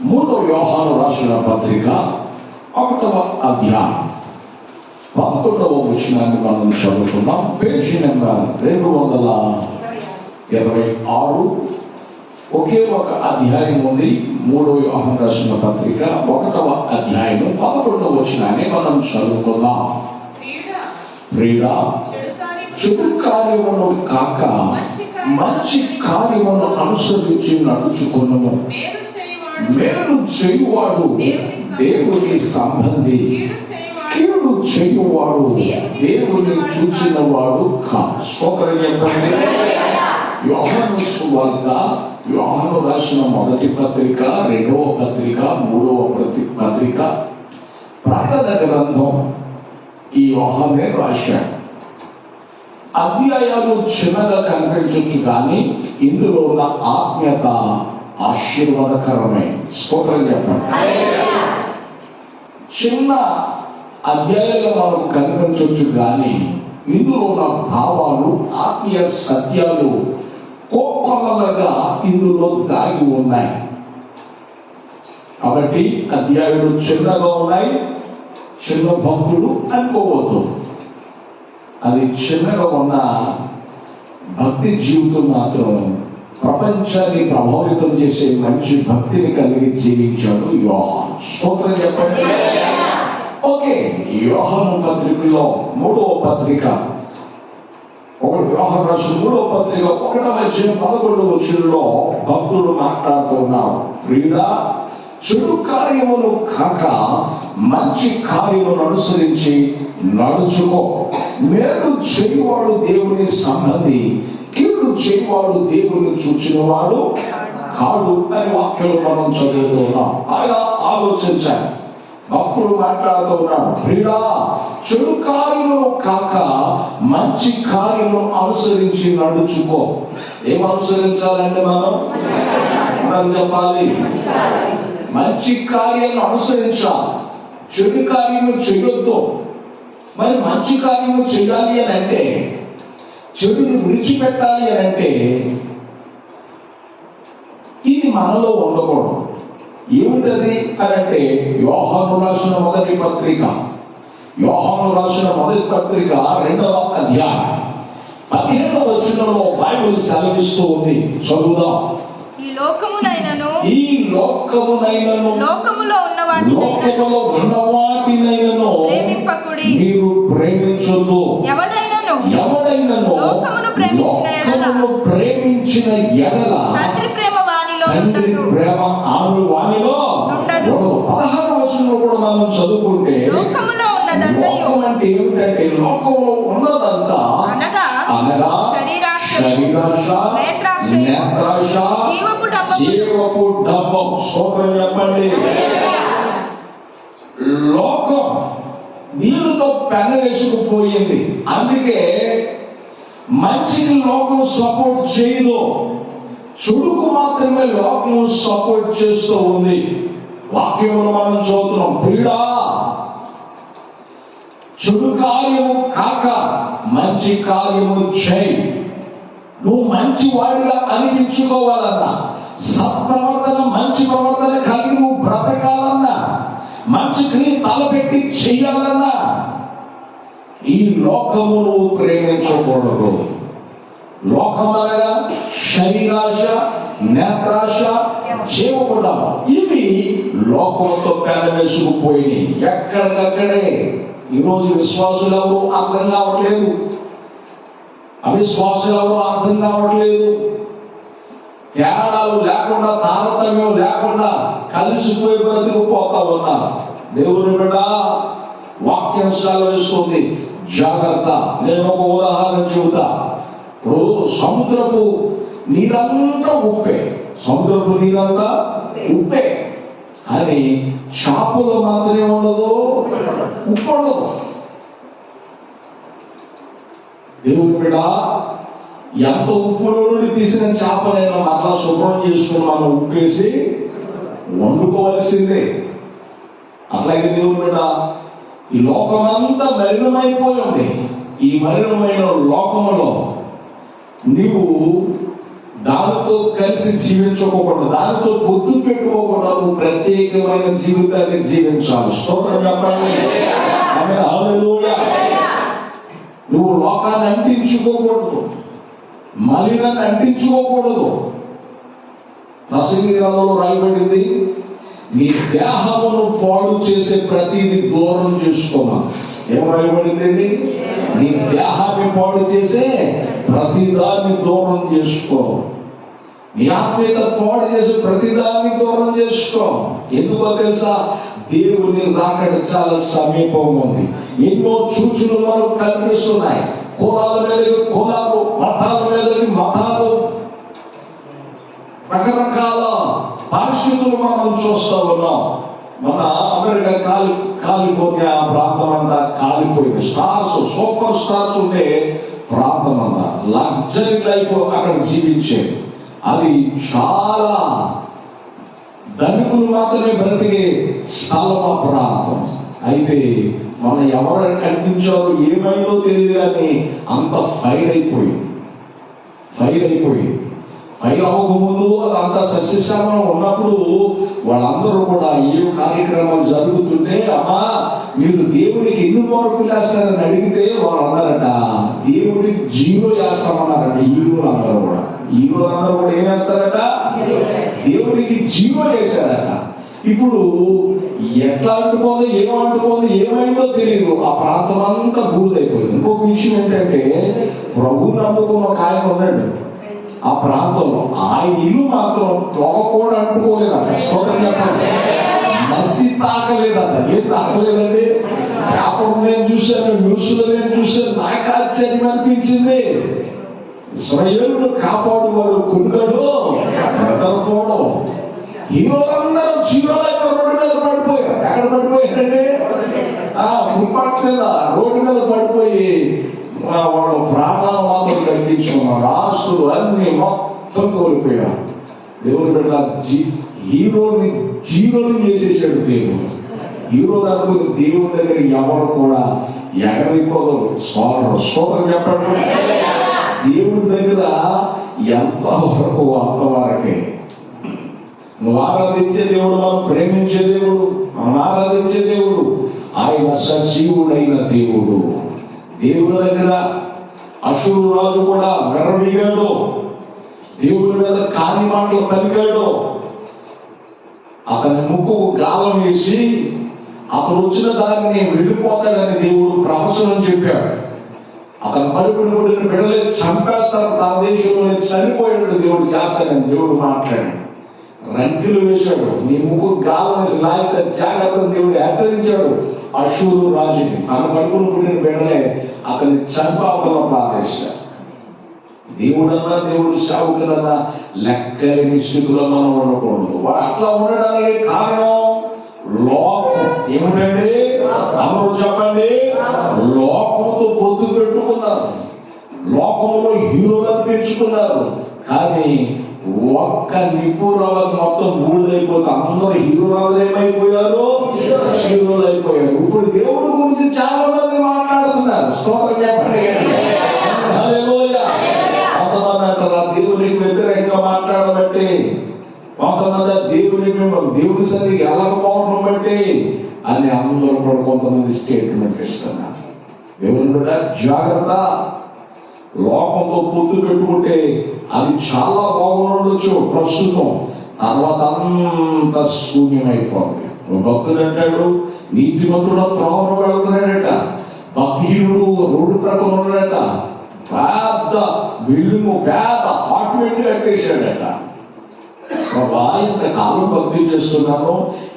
మూడో యోహాను రాసిన పత్రిక 1వ అధ్యాయం 11వ వచనాన్ని మనం చదువుకుందాం. Page number 226. ఒకే ఒక అధ్యాయం ఉంది. మూడో యోహాను రాసిన పత్రిక 1వ అధ్యాయం 11వ వచనాన్ని మనం చదువుకుందాం. ప్రియుడా, చెడు కార్యమును కాక మంచి కార్యమును అనుసరించి నడుచుకున్నాము. మేలు చేయువాడు దేవుని సంబంధి, కీడు చేయువాడు దేవుని చూచిన వాడు కాదు. చెప్పండి. యోహాను సువార్త, యోహాను రాసిన మొదటి పత్రిక, 2వ పత్రిక, 3వ పత్రిక, ప్రకటన గ్రంథం ఈ యోహానే రాశాడు. అధ్యాయాలు చిన్నగా కనిపించవచ్చు, కానీ ఇందులో ఉన్న ఆత్మీయత ఆశీర్వాదకరమే. స్తోత్రం చెప్పండి. చిన్న అధ్యాయాలు మనకు కనిపించవచ్చు, కానీ ఇందులో ఉన్న భావాలు, ఆత్మీయ సత్యాలు కోకొల్లలుగా ఇందులో దాగి ఉన్నాయి. కాబట్టి అధ్యాయులు చిన్నగా ఉన్నాయి. చిన్న భక్తుడు అనుకోవద్దు. అది చిన్నగా ఉన్న భక్తి జీవితం మాత్రం ప్రపంచాన్ని ప్రభావితం చేసే మంచి భక్తిని కలిగి జీవించాడు యోహాను. స్తోత్రం చెప్పండి. ఓకే, యోహాను పత్రికలో 3వ పత్రిక, యోహాను రాసిన 3వ పత్రిక 1వ అధ్యాయం 11వ వచనంలో భక్తుడు మాట్లాడుతున్నారు. ప్రియుడా, చెడు కార్యములు కాక మంచి కార్యమును అనుసరించి నడుచుకో. మేలు చేయువాడు దేవుని సంబంధి, కీడు చేయువాడు దేవుని చూచినవాడు కాడు అని వాక్యాలు మనం చదువుతున్నాం. అలా ఆలోచించాలి. భక్తుడు మాట్లాడుతున్నాడు. ప్రియుడా, చెడు కార్యములు కాక మంచి కార్యమును అనుసరించి నడుచుకో. ఏం అనుసరించాలండి? మనం చెప్పాలి, మంచి కార్యాలను అనుసరించాలి, చెడు కార్యము చేయొద్దు. మరి మంచి కార్యము చేయాలి అని అంటే, చెడుని విడిచిపెట్టాలి అని అంటే, ఇది మనలో ఉండకూడదు. ఏమిటది అని అంటే, యోహాను రాసిన మొదటి పత్రిక, యోహాను రాసిన మొదటి పత్రిక 2వ అధ్యాయం 15వ వచనంలో బైబిల్ సెలవిస్తూ ఉంది. చదువుదాం. ఈ లోకమునైనను లోకములో ఉన్నవాటినైనను మీరు ప్రేమించొద్దు. ఎవడైనను లోకమును ప్రేమించిన ఎడల తండ్రి ప్రేమ వానిలో ఉండదు. 16వ వచనంలో కూడా మనం చదువుకుంటే, లోకములో ఉన్నదంతయు అంటే ఏమిటంటే, లోకంలో ఉన్నదంతా అనగా శరీరాశ, నేత్రాశ, జీవపు డబ్బం. స్తోత్రం చెప్పండి. లోకం నీరుతో పెన వేసుకుపోయింది. అందుకే మంచికి లోకం సపోర్ట్ చేయదు, చెడుకు మాత్రమే లోకం సపోర్ట్ చేస్తూ ఉంది. వాక్యంలో మనం చదువుతున్నాం. ప్రియుడా, చెడు కార్యము కాక మంచి కార్యము చేయి. నువ్వు మంచి వాడిగా అనిపించుకోవాలన్నా, సత్ప్రవర్తన, మంచి ప్రవర్తన కలిగి నువ్వు బ్రతకాలన్నా, మంచికి తలపెట్టి చెయ్యాలన్నా, ఈ లోకము నువ్వు ప్రేమించకూడదు. లోకం అనగా శరీరాశ, నేత్రాశ, జీవకుండా ఇవి లోకంతో పేద వేసుకుపోయినాయి. ఎక్కడికక్కడే ఈరోజు విశ్వాసులు ఎవరు అర్థం కావట్లేదు, అవిశ్వాసులు ఎవరు అర్థం కావట్లేదు. తేడాలు లేకుండా, తారతమ్యం లేకుండా కలిసిపోయి బ్రతికిపోతా ఉన్నారు. దేవుని బిడ్డ, వాక్యం సెలవిస్తుంది, జాగ్రత్త. నేను ఒక ఉదాహరణ చెబుతా. ఇప్పుడు సముద్రపు నీరంతా ఉప్పే, సముద్రపు నీరంతా ఉప్పే, కానీ చేపలు మాత్రమే ఉండదు, ఉప్పు ఉండదు. దేవుని బిడ్డ, ఎంత ఉప్పులో నుండి తీసిన చేపనైనా మరలా శుభ్రం చేసుకుని మనం ఉప్పేసి వండుకోవలసిందే. అట్లాగే దేవుని బిడ్డ, ఈ లోకమంతా మలినమైపోయి ఉంది. ఈ మలినమైన లోకములో నీవు దానితో కలిసి జీవించుకోకూడదు, దానితో పొత్తు పెట్టుకోకుండా నువ్వు ప్రత్యేకమైన జీవితాన్ని జీవించాలి. స్తోత్రం చెప్పండి. ఆమేన్. హల్లెలూయా. నువ్వు లోకాన్ని అంటించుకోకూడదు, మలినాన్ని అంటించుకోకూడదు. ప్రసంగి గ్రంథంలో రాయబడింది, నీ దేహమును పాడు చేసే ప్రతిదీ దూరం చేసుకోమా. ఏం రాయబడింది? నీ దేహాన్ని పాడు చేసే ప్రతిదాన్ని దూరం చేసుకో. నీ ఆత్మీయత పాడు చేసే ప్రతిదాన్ని దూరం చేసుకో. ఎందుకో తెలుసా? దేవుని రాకడ చాలా సమీపంగా ఉంది. ఎన్నో సూచనలు మనకు కనిపిస్తున్నాయి. కులాల మీదకి కులాలు, మతాల మీదకి మతాలు, రకరకాల పరిస్థితులు మనం చూస్తూ ఉన్నాం. మన అమెరికా కాలిఫోర్నియా ప్రాంతం అంతా కాలిపోయింది. స్టార్స్, సూపర్ స్టార్స్ ఉండే ప్రాంతం అంతా లగ్జరీ లైఫ్ అక్కడ జీవించేది. అది చాలా ధనికులు మాత్రమే బ్రతికే స్థలం ఆ ప్రాంతం. అయితే మనం ఎవరు కనిపించారో ఏమైందో తెలియదు, కానీ అంత ఫైర్ అయిపోయింది. ఫైర్ అవ్వకముందు అదంతా సస్యశ్యామలం ఉన్నప్పుడు వాళ్ళందరూ కూడా ఏ కార్యక్రమాలు జరుగుతుంటే, అమ్మా మీరు దేవునికి ఎన్ని మార్కులు వేస్తారని అడిగితే వాళ్ళు అన్నారట, దేవుడికి 0 వేస్తామన్నారట. హీరోలందరూ కూడా ఏం వేస్తారట? దేవుడికి 0 వేశారట. ఇప్పుడు ఎట్లా అంటుకోంది, ఏమైందో తెలియదు. ఆ ప్రాంతం అంతా బూడిదైపోయింది. ఇంకొక విషయం ఏంటంటే, ప్రభు నమ్ముకున్న ఒక ఆయన ఉన్నాడు ఆ ప్రాంతంలో. ఆ ఇల్లు మాత్రం పొగ కూడా అంటుకోలేదట. స్తోత్రం చెప్పండి. మసి తాకలేదట. ఏం తాకలేదండి? పేపర్ నేను చూశాను, న్యూస్లో నేను చూశాను. నాకు ఆశ్చర్యం అనిపించింది. ఇశ్రాయేలును కాపాడువాడు కునుకడు, నిద్రపోవడం. హీరోలందరూ 0 రోడ్డు మీద పడిపోయారు. ఎక్కడ పడిపోయారండి? ఫుట్పాత్ మీద, రోడ్డు మీద పడిపోయి వాళ్ళు ప్రాణాలు మాత్రం తగ్గించుకున్నారు. ఆస్తులు అన్ని మొత్తం కోల్పోయారు. దేవుడు బిడ్డ హీరోని 0 చేసేసాడు దేవుడు. హీరో అనుకుని దేవుడి దగ్గర ఎవరు కూడా ఎగరిపోదరు. స్తోత్రం చెప్పండి. దేవుడి దగ్గర ఎంత వరకు అంతవరకే. నువ్వు ఆరాధించే దేవుడు, మనం ప్రేమించే దేవుడు, మనం ఆరాధించే దేవుడు ఆయన సజీవుడైన దేవుడు. దేవుడి దగ్గర అశూరు రాజు కూడా విర్రవీగాడు, దేవుడి మీద కాని మాటలు పలికాడు. అతని ముక్కుకు గాలం వేసి అతను వచ్చిన దారిని వెళ్ళిపోతాడని దేవుడు ప్రవచనం చెప్పాడు. అతను కడుపుని పుట్టిన బిడ్డలే చంపేస్తారు, తన దేశంలోనే చనిపోయాడు దేవుడు చేస్తాడని దేవుడు మాట్లాడాడు. రంకెలు వేశాడు, నీ ముక్కు గాలం వేసి లాగితే జాగ్రత్త దేవుడు హెచ్చరించాడు అశూరు రాజుని. తన కడుపును పుట్టిన బిడ్డలే అతన్ని చంపావకుండా ప్రార్థించాడు. దేవుడన్నా దేవుడు సేవకులన్నా లెక్కలేని స్థితిలో మనం ఉండకూడదు. వాడు అట్లా ఉండడానికి కారణం లోకం. ఏమిటండి? అందరూ చెప్పండి. లోకంతో పొత్తు పెట్టుకున్నారు, లోకంలో హీరోలను పెంచుకున్నారు. కానీ ఒక్క నిపుణుల మొత్తం బూడిదైపోతే అందరూ హీరోలు ఏమైపోయారు? హీరోలు అయిపోయారు. ఇప్పుడు దేవుడి గురించి చాలా మంది మాట్లాడుతున్నారు. స్తోత్రం చెప్పండి. హల్లెలూయా. కొంతమంది అంటారా దేవునికి వ్యతిరేకంగా మాట్లాడబట్టి, కొంతమంది దేవుడి సరిగ్గా వెళ్ళకపోవడం బట్టి అని అందరూ కూడా కొంతమంది స్టేట్మెంట్ ఇస్తున్నారు. దేవుని కూడా జాగ్రత్త. లోకంతో పొత్తు పెట్టుకుంటే అది చాలా బాగుండొచ్చు ప్రస్తుతం, తర్వాత అంత శూన్యమైపోతుంది. భక్తుడు అంటాడు, నీతిమంతుడు త్రోవను వెళుతున్నాడట, భక్తిహీనుడు రోడ్డు ప్రక్కన ఉన్నాడట, పెద్ద బిల్డింగ్ పెద్ద అపార్ట్మెంట్ కట్టేశాడట. ఇంతకాలం భక్తి చేస్తున్నాను,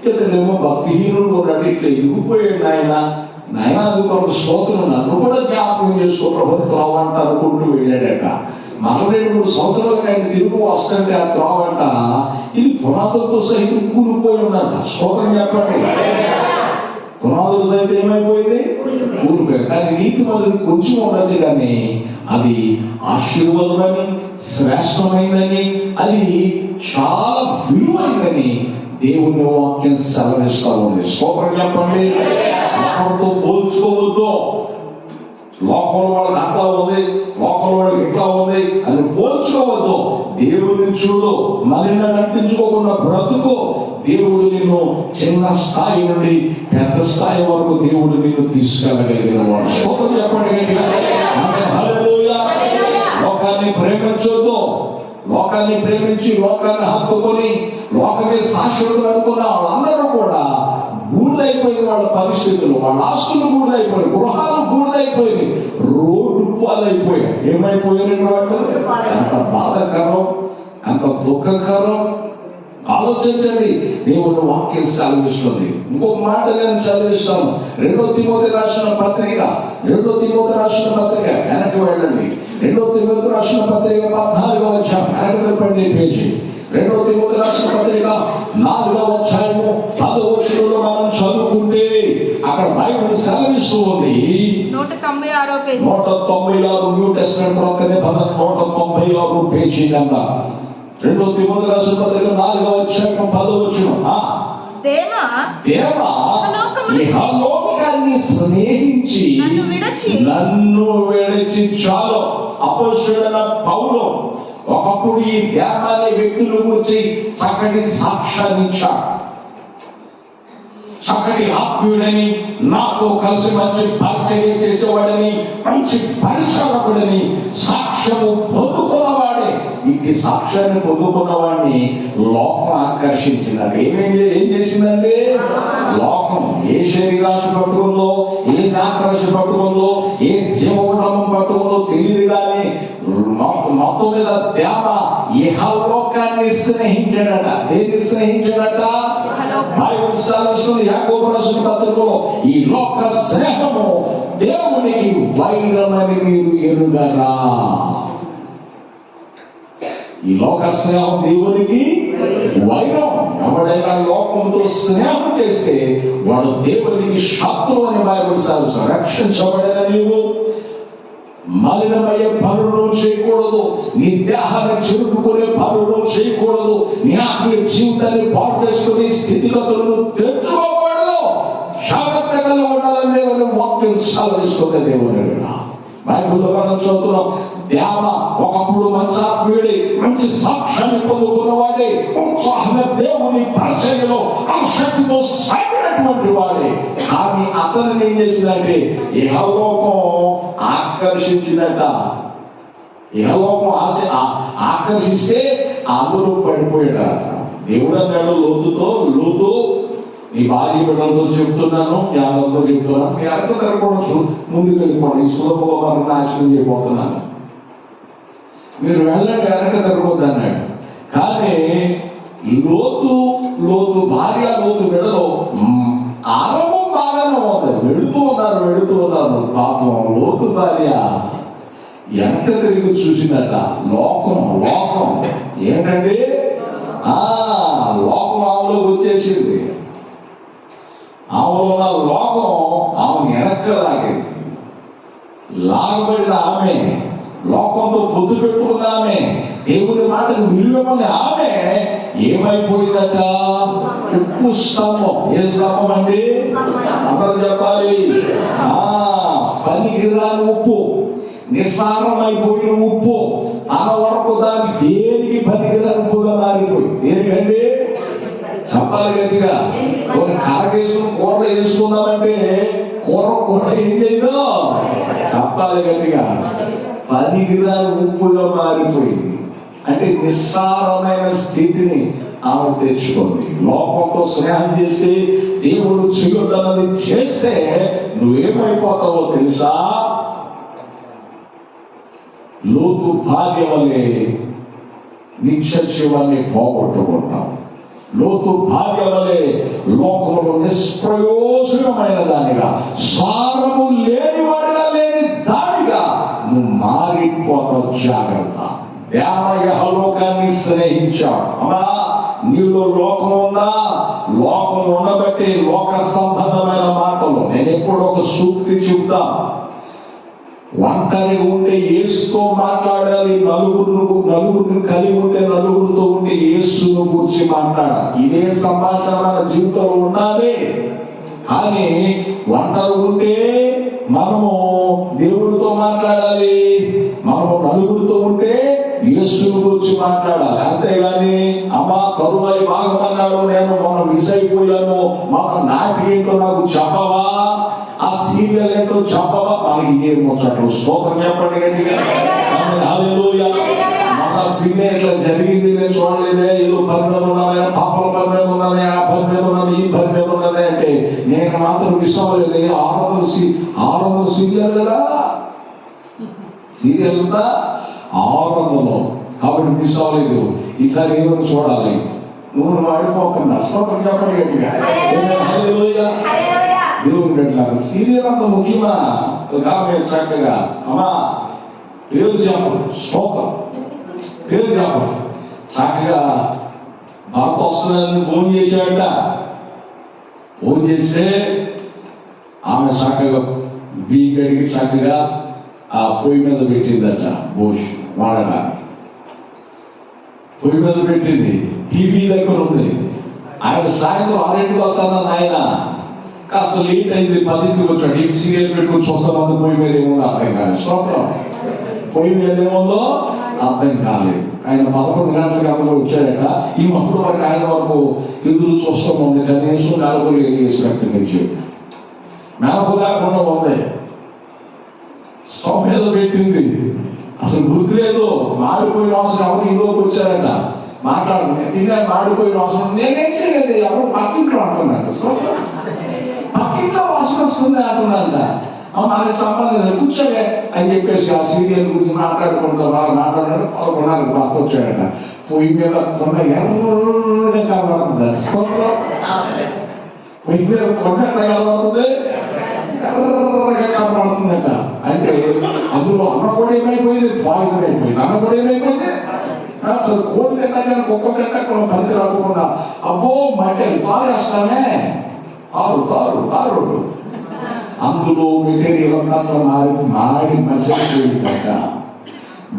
ఇతనేమో భక్తిహీనుడు ఉన్నాడు, ఇట్లా ఎదిగిపోయాడు. నాయన అది కొంత స్తోత్రం, నన్ను కూడా జ్ఞాపకం చేసుకో ప్రభుత్వ త్రోవ అంట అనుకుంటూ వెళ్ళాడట. 42 సంవత్సరాలకు ఆయన తిరుగు వస్తుంటే ఆ త్రోవ అంట ఇది పునాదులతో సహితం కూలిపోయి ఉందంట. స్తోత్రం చెప్పండి. పునాదులు సహితం ఏమైపోయింది? కూలిపోయింది. కానీ నీతి మొదలు కొంచెం ఉండొచ్చు, కానీ అది ఆశీర్వాదమని, శ్రేష్టమైందని, అది చాలా విలువైందని దేవుని వాక్యం సెలవిస్తా ఉంది. స్తోత్రం చెప్పండి. ఎవరితో పోల్చుకోవద్దు, లోకంలో వాళ్ళకి అట్లా ఉంది, లోకంలో వాళ్ళకి ఇట్లా ఉంది అని పోల్చుకోవద్దు. దేవుడిని చూడు, మలిన నటించుకోకుండా బ్రతుకు. దేవుడు నిన్ను చిన్న స్థాయి నుండి పెద్ద స్థాయి వరకు దేవుడు నిన్ను తీసుకెళ్ళగలిగిన వాడు. స్తోత్రం చెప్పండి గట్టిగా. హల్లెలూయా. లోకాన్ని ప్రేమించొద్దు. లోకాన్ని ప్రేమించి లోకాన్ని హత్తుకొని లోకమే శాశ్వతులు అనుకున్న వాళ్ళందరూ కూడా బూడిదైపోయింది. వాళ్ళ పరిస్థితులు, వాళ్ళ ఆస్తులు బూడిదైపోయాయి, గృహాలు బూడిదైపోయింది, రోడ్డు పాలైపోయాయి. ఏమైపోయారు వాళ్ళు? ఎంత బాధాకరం, ఎంత దుఃఖకరం. ఆలోచించండి. దేవుని వాక్యం సెలవిస్తుంది. ఇంకొక మాట నేను చదివిస్తాను. 2 తిమోతి రాసిన పత్రిక వెనక్కి వెళ్ళండి. 2 తిమోతి రాసిన పత్రిక 14వ అధ్యాయం వెనక్కి తిప్పండి పేజీ. 2 తిమోతి రాసిన పత్రిక 4వ అధ్యాయము 10వ వచనంలో మనం చదువుకుంటే అక్కడ బైబిల్ సెలవిస్తూ ఉంది. 196వ పేజీ. 196 న్యూ టెస్టమెంట్ ప్రక్క నిబంధన 196 పేజీ నంబర్. 2 తిమోతి రాసిన పత్రిక 4వ అధ్యాయం 10వ వచనం. దేవా ఇహలోకాన్ని స్నేహించి నన్ను విడిచి చాలు. అపోస్తలుడైన పౌలు ఒకప్పుడు ఈ దేవాలయ వ్యక్తుల గురించి చక్కటి సాక్ష్యాన్ని ఇచ్చాడు. చక్కటి ఆత్మీయుడని, నాతో కలిసి మంచి పరిచయం చేసేవాడని, మంచి పరిచారకుడని సాక్ష్యము పొందుకున్నవాడే. ఇంటి సాక్ష్యాన్ని పొందుకున్నవాడిని లోకం ఆకర్షించినట్టు ఏం చేసిందండి? లోకం ఏ శరీరాశ పట్టుకుందో, ఏ నాకరాశ పట్టుకుందో, ఏ జీవగుణం పట్టుకుందో తెలియదు కానీ మొత్తం మీద దేవ ఇహలోకాన్ని స్నేహించాడట. దేన్ని స్నేహించాడట? యాకోబు రాసిన పత్రికలో ఈ లోక స్నేహము దేవునికి వైరమని మీరు ఎరుగరా. ఈ లోక స్నేహం దేవునికి వైరం. ఎవడైనా లోకంతో స్నేహం చేస్తే వాడు దేవునికి శత్రువు అని బైబిల్ సాధిస్తాడు. రక్షించబడిన నీవు మలినమయ్యే పనులను చేయకూడదు. నీ దేహాన్ని చెరుపుకునే పనులను చేయకూడదు. నీ ఆత్మీయ జీవితాన్ని పాటు చేసుకునే స్థితిగతులను తెచ్చుకోకూడదు. జాగ్రత్తగా ఉండాలని దేవుని వాక్యం సెలవిస్తుంది. దేవుని బైబిల్లో మనం చదువుతున్నాం. దేవ ఒకప్పుడు మంచి ఆత్మీయుడి, మంచి సాక్ష్యాన్ని పొందుకున్నవాడే, ఉత్సాహంగా దేవుని పరిచర్యలో ఆసక్తితో సాగినటువంటి వాడే. కానీ అతను ఏం చేసిందంటే ఇహలోకం ఆకర్షించినట. ఇహలోకం ఆకర్షిస్తే అందులో పడిపోయాడ. దేవుడు అన్నాడు లోతుతో, లోతు నీ భార్య బిడ్డలతో చెప్తున్నాను, మీ అందరితో చెప్తున్నాను, మీ అర్థ తిరగకూడదు, ముందుకు వెళ్ళిపోండి, సులభంగా నాశనం చేయబోతున్నాను, మీరు వెళ్ళండి, వెనక తిరగొద్దు అన్నాడు. కానీ లోతు భార్య, లోతు బిడ్డలో ఆరంభం బాగానే ఉంది. వెళుతూ ఉన్నారు. పాపం లోతు భార్య వెనక తిరిగి చూసిందట. లోకం ఏంటండి? లోకం ఆమెలోకి వచ్చేసింది. ఆమెలో ఉన్న లోకం ఆమె వెనక్క లాగబడిన ఆమె, లోకంతో పొత్తు పెట్టుకున్న ఆమె, దేవుని మాటకు విలువమని ఆమె ఏమైపోయిందట? ఉప్పు స్తంభం. ఏ స్తంభం అండి? అందరూ చెప్పాలి. పనికిరాని ఉప్పు, నిస్సారమైపోయిన ఉప్పు, తన వరకు దానికి దేనికి పనికిరాని ఉప్పుగా మారిపోయింది. దేనికండి? చెప్పాలి గట్టిగా. కొన్ని కరగేసుకుని కూరలు వేసుకుందామంటే కూర ఏం చేయదు. చెప్పాలి గట్టిగా. పనికిరాని ఉప్పుగా మారిపోయింది. అంటే నిస్సారమైన స్థితిని ఆమె తెచ్చుకుంది. లోకంతో స్నేహం చేస్తే, దేవుడు చేయొద్దన్నది చేస్తే నువ్వేమైపోతావో తెలుసా? లోతు భార్య వల్లే నిత్య జీవాన్ని పోగొట్టుకుంటాం. లోతు భార్య వలె లోకంలో నిష్ప్రయోజనమైన దానిగా, సారము లేనివాడిగా, లేని దానిగా నువ్వు మారిపోతావు. జాగ్రత్త. దేవయహలోకాన్ని స్నేహించావు. అమ్మా, నీలో లోకం ఉందా? లోకం ఉండబట్టి లోక సంబంధమైన మాటలు. నేను ఎప్పుడు ఒక సూక్తి చెప్తా. ఒంటరిగా ఉంటే యేసుతో మాట్లాడాలి, నలుగురిని కలిగి ఉంటే నలుగురితో ఉంటే యేసును గురించి మాట్లాడాలి. ఇదే సంభాషణ మన జీవితంలో ఉండాలి. కానీ ఒంటరి ఉంటే మనము దేవుడితో మాట్లాడాలి? మనం నలుగురితో ఉంటే యేసుని గురించి మాట్లాడాలి. అంతేగాని అమ్మా తరువాయి భాగం అన్నాడు, నేను మనం మిస్ అయిపోయాను, మన నాటి ఏంటో నాకు చెప్పవా, ఆ సీరియల్ ఏంటో చెప్పవా, మనకి ఏం వచ్చాడు. స్తోత్రం చెప్పండి గట్టిగా. హల్లెలూయా. మన పిల్ల ఇట్లా జరిగింది, నేను చూడలేదే, ఏదో పని మీద ఉన్నానే, పాపల పని మీద ఉన్నానే, ఆ పని మీద ఉన్నాను, ఈ పని మీద ఉన్నానే అంటే నేను మాత్రం మిస్ అవ్వలేదు. 600 సీరియల్ కదా, సీరియల్ ఉందా 600, కాబట్టి మిస్ అవ్వలేదు. ఈసారి ఏదో చూడాలి. నువ్వు ఆడిపోతున్నా. స్తోత్రం చెప్పండి గట్టిగా. హల్లెలూయా. దేవుని పెట్టారు. సీరియల్ అంత ముఖ్యమా? మీరు చక్కగా అమ్మా పేరు చెప్పు, స్తోత్రం పేరు చెప్పు. చక్కగా భర్త వస్తుందని ఫోన్ చేశాడట. ఫోన్ చేస్తే ఆమె చక్కగా బీగడికి చక్కగా ఆ పొయ్యి మీద పెట్టిందట. బోష్ వాడడానికి పొయ్యి మీద పెట్టింది. టీవీ దగ్గర ఉంది. ఆయన సాయంత్రం 6ంటికి వస్తానని ఆయన కాస్త లేట్ అయింది, 10ంటికి వచ్చాడు. ఈ సీరియల్ పెట్టుకుని చూస్తాను. పొయ్యి మీద ఏముందో అర్థం కాలేదు. స్తోత్రం. పొయ్యి మీద ఏముందో అర్థం కాలేదు. ఆయన 11 గంటలకు అందరూ వచ్చాడట. ఈ అప్పుడు వరకు ఆయన వరకు ఎదురు చూస్తూ ఉంది. కనీసం నలుగురు వేసి వ్యక్తం మెలకు లేకుండా ఉంది. స్టవ్ మీద పెట్టింది. అసలు గుర్తులేదు. మాడిపోయిన అవసరం ఎవరు ఇంట్లోకి వచ్చారట. మాట్లాడుతుంది. తిన్నా మాడిపోయిన అవసరం నేనేం చేయలేదు, ఎవరు పక్కింట్లో అంటున్నట్ట. పక్కింట్లో వాసన వస్తుంది అంటున్నాడ. మనకి సంబంధం కూర్చోలే అని చెప్పేసి ఆ సీరియల్ గురించి మాట్లాడుకుంటూ వాళ్ళు మాట్లాడారు. 11 భర్త వచ్చాడట. పొయ్యి మీద కొండ ఎర్రగా కనబడుతుంది. పొయ్యి మీద కొండ ఎట్లా కనబడుతుంది? ఎర్రగా కనబడుతుందట. అంటే అందులో అన్నం కూడా ఏమైపోయింది? పాయిజన్ అయిపోయింది. అన్నం కూడా ఏమైపోయింది? అసలు కోడి తింటాక కుక్క తింటాక పనికి రాకుండా అబ్బో మట్టి తాగేస్తామే, తారు అందులో మెటీరియల్ అంతా మాడి మసిపోయిందట.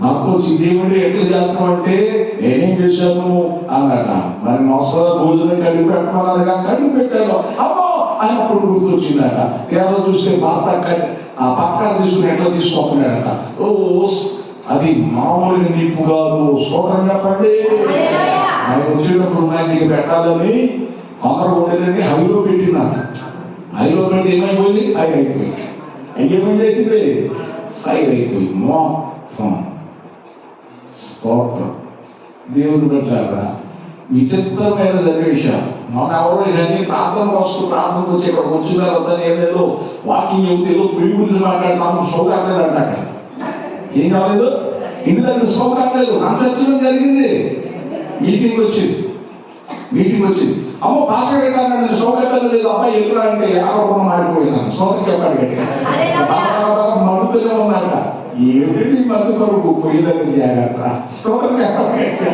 భర్త వచ్చి దేవుడి ఎట్లా చేస్తామంటే నేనేం చేశాను అన్నట. మరి అవసరం భోజనం కడిగి పెట్టమన్నారుగా, కడిగి పెట్టాను. అమ్మో ఆయన అప్పుడు గుర్తొచ్చిందట. కేవలం చూస్తే భర్త ఆ పక్కన తీసుకుని ఎట్లా తీసుకొస్తున్నాడట. ఓ అది మామూలుగా నిప్పు కాదు. స్తోత్రం చెప్పండి. ఆయన వచ్చేటప్పుడు మంచిగా పెట్టాలని కొందరు ఉండేదని హైలో పెట్టిందట. హైలో పెడితే ఏమైపోయింది? ఫైర్ అయిపోయింది. ఏమేం చేసింది? ఫైర్ అయిపోయింది మొత్తం. స్తోత్రం. దేవుని పెట్టారా విచిత్రమైన సన్నివేశాలు. మన ఎవరో ఇదన్నీ ప్రార్థనకు వచ్చి ఇక్కడికి వచ్చిన తర్వాత ఏం లేదు, వాకింగ్ చెబుతే ఏదో పిడి గురించి మాట్లాడతాము. షో కావలేదు అంట. అక్కడ ఏం కాలేదు, ఇంటి దగ్గర షో కావలేదు. అన్సర్చడం జరిగింది. మీటింగ్ వచ్చింది. అమ్మో పాస్టర్ గారు నేను షో కట్టదు లేదు, అబ్బాయి ఎదురా అంటే ఆరోపణ మాడిపోయినాను. సోదరు చెప్పాడు గట్టిగా. మడుతూనే ఉన్నాక ఏమిటి మత్తు కొరకు పొయ్యి దగ్గర జాగ్రత్త. స్తోత్రం చెప్పండి గట్టిగా.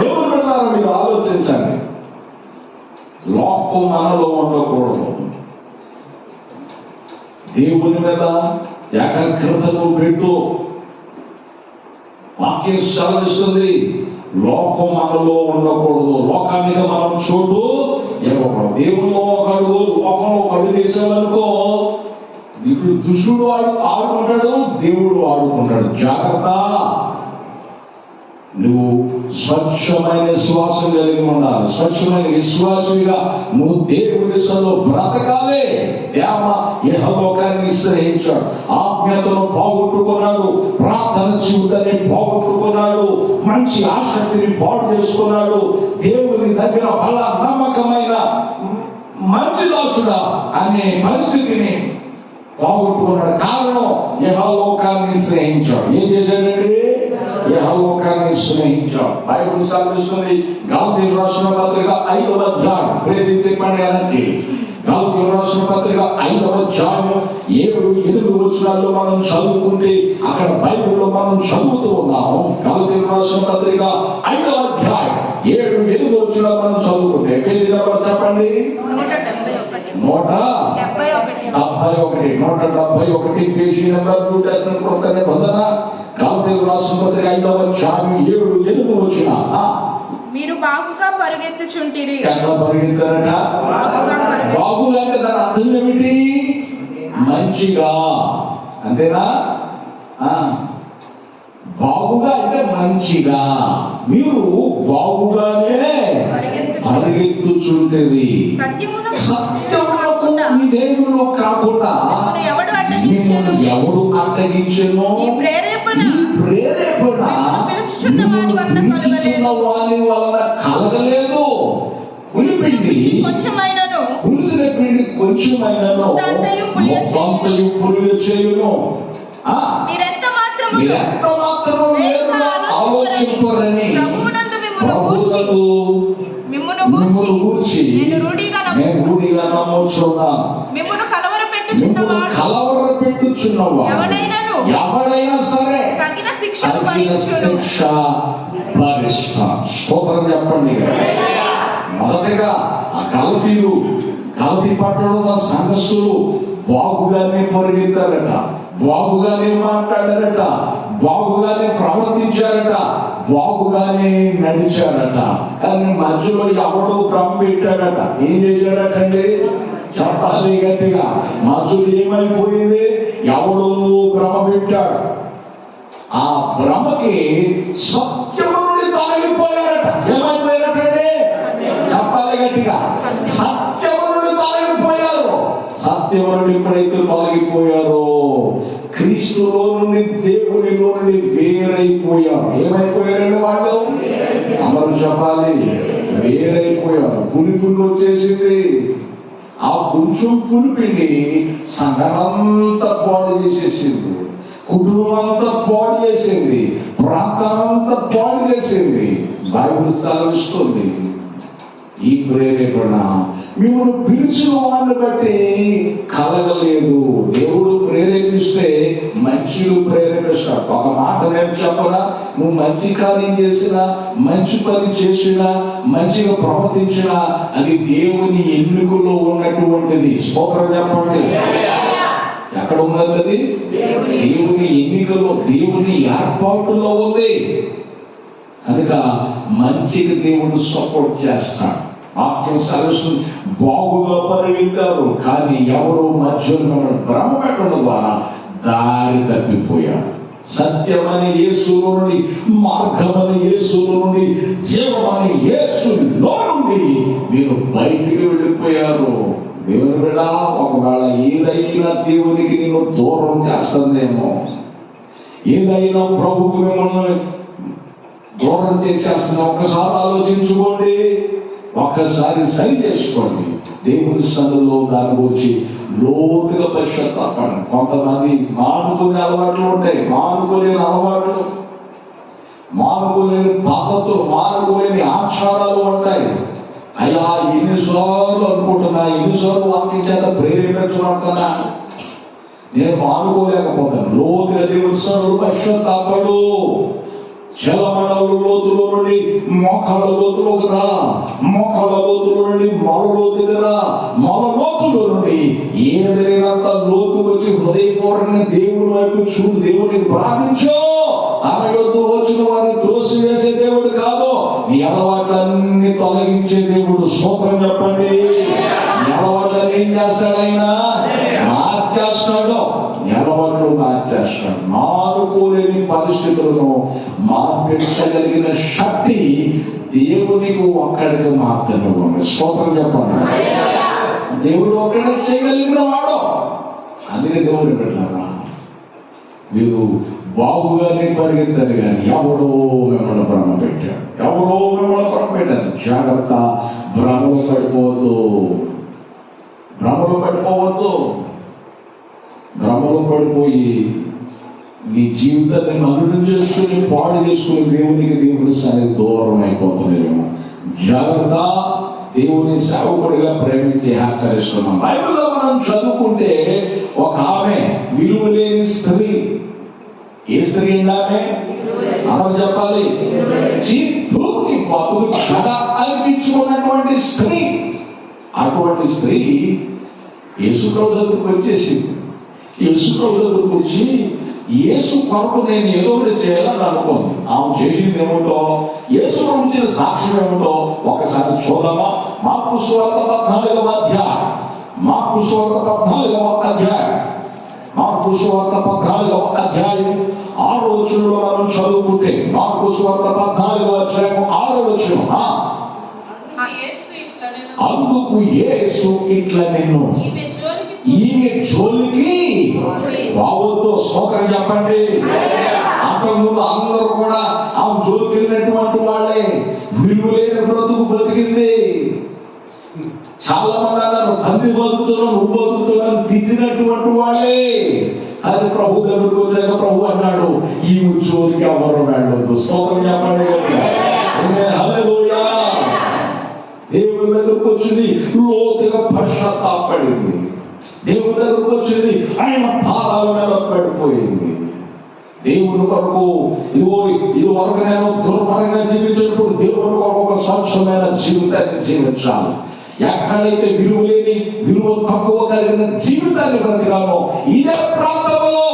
దేవుడు పెట్టారు. మీరు ఆలోచించండి. లోపం మనలో ఉండకూడదు. దేవుని మీద ఏకాగ్రతను పెట్టు. వాక్యం సెలవిస్తుంది. లోకం మనలో ఉండకూడదు. లోకానికి మనం చోటు ఇవ్వకూడదు. దేవుల్లో ఒక అడుగు, లోకంలో ఒక అడుగు వేసామనుకో, ఇప్పుడు దుష్టుడు ఆడుకుంటాడు, దేవుడు ఆడుకుంటాడు. జాగ్రత్త. నువ్వు స్వచ్ఛమైన విశ్వాసం కలిగి ఉండాలి. స్వచ్ఛమైన విశ్వాసంగా నువ్వు దేవుడి సన్నిధిలో బ్రతకాలి. యెహోవాని విశ్రయించాడు. ఆత్మీయతను పోగొట్టుకున్నాడు. ప్రార్థన జీవితాన్ని పోగొట్టుకున్నాడు. మంచి ఆసక్తిని పాడు చేసుకున్నాడు. దేవుని దగ్గర బల నమ్మకమైన మంచి దాసుడా అనే పరిస్థితిని పోగొట్టుకున్నాడు. కారణం యెహోవాని స్నేహించాడు. ఏం చేశాడండి? యెహోవాని స్నేహించాడు. బైబిల్ సెలవిస్తుంది. గలాతీయులకు రాసిన పత్రిక 5వ అధ్యాయం ప్రేరితమైనది. గలాతీయులకు రాసిన పత్రిక 5వ అధ్యాయం 7-8 వచనాల్లో మనం చదువుకుంటే అక్కడ బైబిల్లో మనం చదువుతూ ఉన్నాము. గలాతీయులకు రాసిన పత్రిక 5వ అధ్యాయం 7-8 వచనాలు మనం చదువుకుంటే పేజీ నెంబర్ చెప్పండి. 171 పేజీ నెంబర్. న్యూ టెస్టమెంట్ కొత్త నిబంధన గలాతీయులకు రాసిన పత్రిక 5వ అధ్యాయం 7-8 వచనాలు. మీరు బాగుగా పరిగెత్తుచుంటిరి. ఎట్లా పరిగెత్తారట? బాగుగా అంటే దాని అర్థం ఏమిటి? మంచిగా. అంతేనా? బాగుగా అంటే మంచిగా. మీరు బాగుగానే పరిగెత్తుచుంటేది సత్యమునకు మీ దేవుడు కాకుండా మిమ్మల్ని ఎవడు అడ్డగించెను? ఈ ప్రేరేపణ పిలుచుచున్న వాని వలన కలగలేదు. పులిపిండి కొంచెమైనను పులిసిన పిండి కొంచెమైనను మొత్తంతయు పులియ చేయును. మీరెంత మాత్రము వేరుగా ఆలోచింపరని మిమ్మును గూర్చి నేను రూఢిగా నమ్ముచున్నాను. మిమ్మును కలవరపెట్టుచున్నవాడు ఎవడైనా సరే తగిన శిక్ష భరిస్తాడు. స్తోత్రం చెప్పండి. మొదటిగా ఆ కల్తీ పట్టణంలో సంఘస్థులు బాగుగానే పరిగెత్తారట, బాగుగానే మాట్లాడారట, బాగుగానే ప్రవర్తించారట, బాగుగానే నడిచారట. కానీ మధ్యలో ఎవడో భ్రమ పెట్టాడట. ఏం చేశాడటండి? చెప్పాలి గట్టిగా. మధ్యలో ఏమైపోయింది? ఎవడో భ్రమ పెట్టాడు. ఆ భ్రమకి సత్యము నుండి తొలగిపోయారట. ఏమైపోయారటండి? చెప్పాలి గట్టిగా. సత్యము నుండి తొలగిపోయారు. సత్యము నుండి ఎప్పుడైతే తొలగిపోయారో క్రీస్తులో నుండి దేవునిలో నుండి వేరైపోయారు. ఏమైపోయారండి వాళ్ళు? అందరూ చెప్పాలి. వేరైపోయారు. పులిపిండి వచ్చేసింది. ఆ కొంచెం పులిపిండి సంఘమంతా పాడు చేసేసింది, కుటుంబం అంతా పాడు చేసింది, ప్రాంతం అంతా పాడు చేసింది. బైబిల్ సెలవిస్తుంది, ఈ ప్రేరేపణ మిమ్మల్ని పిలిచిన వాడిని బట్టి కలగలేదు. దేవుడు ప్రేరేపిస్తే మంచిగా ప్రేరేపిస్తాడు. ఒక మాట నేను చెప్పనా, నువ్వు మంచి కార్యం చేసినా, మంచి పని చేసినా, మంచిగా ప్రవర్తించినా అది దేవుని ఎన్నికలో ఉన్నటువంటిది. స్తోత్రం చెప్పండి. ఎక్కడ ఉన్నది అది? దేవుని ఎన్నికలో, దేవుని ఏర్పాటులో ఉంది. కనుక మంచిగా దేవుడు సపోర్ట్ చేస్తాడు. వాక్యం సెలవుస్తుంది, బాగుగా పరిగెత్తారు కానీ ఎవరో మధ్యలో భ్రమ పెట్టడం ద్వారా దారి తప్పిపోయారు. సత్యమని యేసులో నుండి, మార్గమని యేసులో నుండి, జీవమని యేసులో నుండి మీరు బయటికి వెళ్ళిపోయారు. దేవుని బిడ్డ, ఒకవేళ ఏదైనా దేవునికి నిన్ను దూరం చేస్తుందేమో, ఏదైనా ప్రభుకు మిమ్మల్ని దూరం చేసేస్తున్నా, ఒక్కసారి ఆలోచించుకోండి, ఒక్కసారి సరి చేసుకోండి. దేవుని సన్నిధిలో దాని గురించి లోతుగా పశ్చాత్తాపడండి. కొంతమంది మానుకునే అలవాట్లు ఉంటాయి, మానుకోలేని అలవాట్లు, మానుకోలేని పద్ధతులు, మానుకోలేని ఆచారాలు ఉంటాయి. అయ్యా ఎన్నిసార్లు అనుకుంటున్నా, ఎన్నిసార్లు వాక్యం చేత ప్రేరేపించబడుతున్నా, నేను మానుకోలేకపోతాను. లోతుగా దేవుని సన్నిధిలో పశ్చాత్తాపడు. జలమండల లోతులో నుండి మోకాళ్ళ లోతులోకి రా, మోకాళ్ళ లోతులో నుండి మరో లోతుకి రా, మరో లోతులో నుండి ఏదైనంత లోతు వచ్చి హృదయపూర్వకంగా దేవుని వైపు చూడు, దేవుడిని ప్రార్థించు. ఆమె యొద్ద వచ్చిన వారిని త్రోసివేసే దేవుడు కాదు, నీ అలవాట్లన్నీ తొలగించే దేవుడు. స్తోత్రం చెప్పండి. నీ అలవాట్లన్నీ ఏం చేస్తాడైనా? మార్చేస్తాడు. అలవాట్లు మార్చేస్తాడు. మానుకోలేని పరిస్థితులను మార్పించగలిగిన శక్తి దేవునికి ఒక్కడికి మాత్రమే ఉంది. స్తోత్రం చెప్పండి. దేవుడు ఒక్కడే చేయగలిగిన వాడు. అందుకే దేవుడు పెట్టారా, మీరు బాగుగానే పరిగెత్తారు కానీ ఎవడో మిమ్మల్ని భ్రమ పెట్టాడు, ఎవడో మిమ్మల్ని భ్రమ పెట్టారు. జాగ్రత్త, భ్రమలో పడిపోవద్దు, భ్రమలో పడిపోవద్దు. భ్రమలో పడిపోయి నీ జీవితాన్ని మలినం చేసుకుని పాడు చేసుకుని దేవుని సన్నిధికి దూరం అయిపోతున్నాయేమో. జాగ్రత్త. దేవుని సేవకుడిగా ప్రేమించి హెచ్చరిస్తున్నాం. బైబిల్లో మనం చదువుకుంటే ఒక ఆమె విలువ లేని స్త్రీ. ఏ స్త్రీ అండి ఆమె? అందరూ చెప్పాలి. నీ బతుకు చెడ అనిపించుకున్నటువంటి స్త్రీ. అటువంటి స్త్రీ యేసుప్రభు దగ్గరకు వచ్చేసింది. యేసుప్రభు దగ్గరకు వచ్చి యేసు కొరకు నేను ఏదో ఒకటి చేయాలని అనుకుంది. ఆమె చేసింది ఏమిటో, యేసు ఇచ్చిన సాక్ష్యం ఏమిటో ఒకసారి చూద్దామా? మార్కు సువార్త 14వ అధ్యాయం, మార్కు సువార్త 14వ అధ్యాయం మార్కు సువార్త 14వ అధ్యాయం 6వ వచనంలో మనం చదువుకుంటే, మార్కు సువార్త 14వ అధ్యాయం 6వ వచనం. అందుకు యేసు ఇట్లా నిన్ను ఈమె జోలికి బావతో స్తోత్రం చెప్పండి. అంతకుముందు అందరూ కూడా ఆ జోలికి వెళ్ళినటువంటి వాళ్ళే. విలువలేని బ్రతుకు బతికింది. చాలా మంది అన్నారు పంది బతుకుతున్నావు, నువ్వు బతుకుతున్నావు తిట్టినటువంటి వాళ్ళే. కానీ ప్రభు దగ్గరకు వచ్చాక ప్రభు అన్నాడు, ఈ జోలికి ఎవరు వెళ్ళొద్దు. స్తోత్రం చెప్పండి. హల్లెలూయా. దేవుని దగ్గరకు వచ్చింది, లోతుగా పశ్చాత్తాపడింది. దేవుని దగ్గరకు వచ్చింది, ఆయన పాదాల మీద పడిపోయింది. దేవుని కొరకు ఇది వరకు నేను దుర్భరంగా జీవించినప్పుడు దేవుని కొరకు ఒక స్వచ్ఛమైన జీవితాన్ని జీవించాలి. ఎక్కడైతే విలువ తక్కువ కలిగిన జీవితాన్ని బ్రతికానో ఇదే ప్రాంతంలో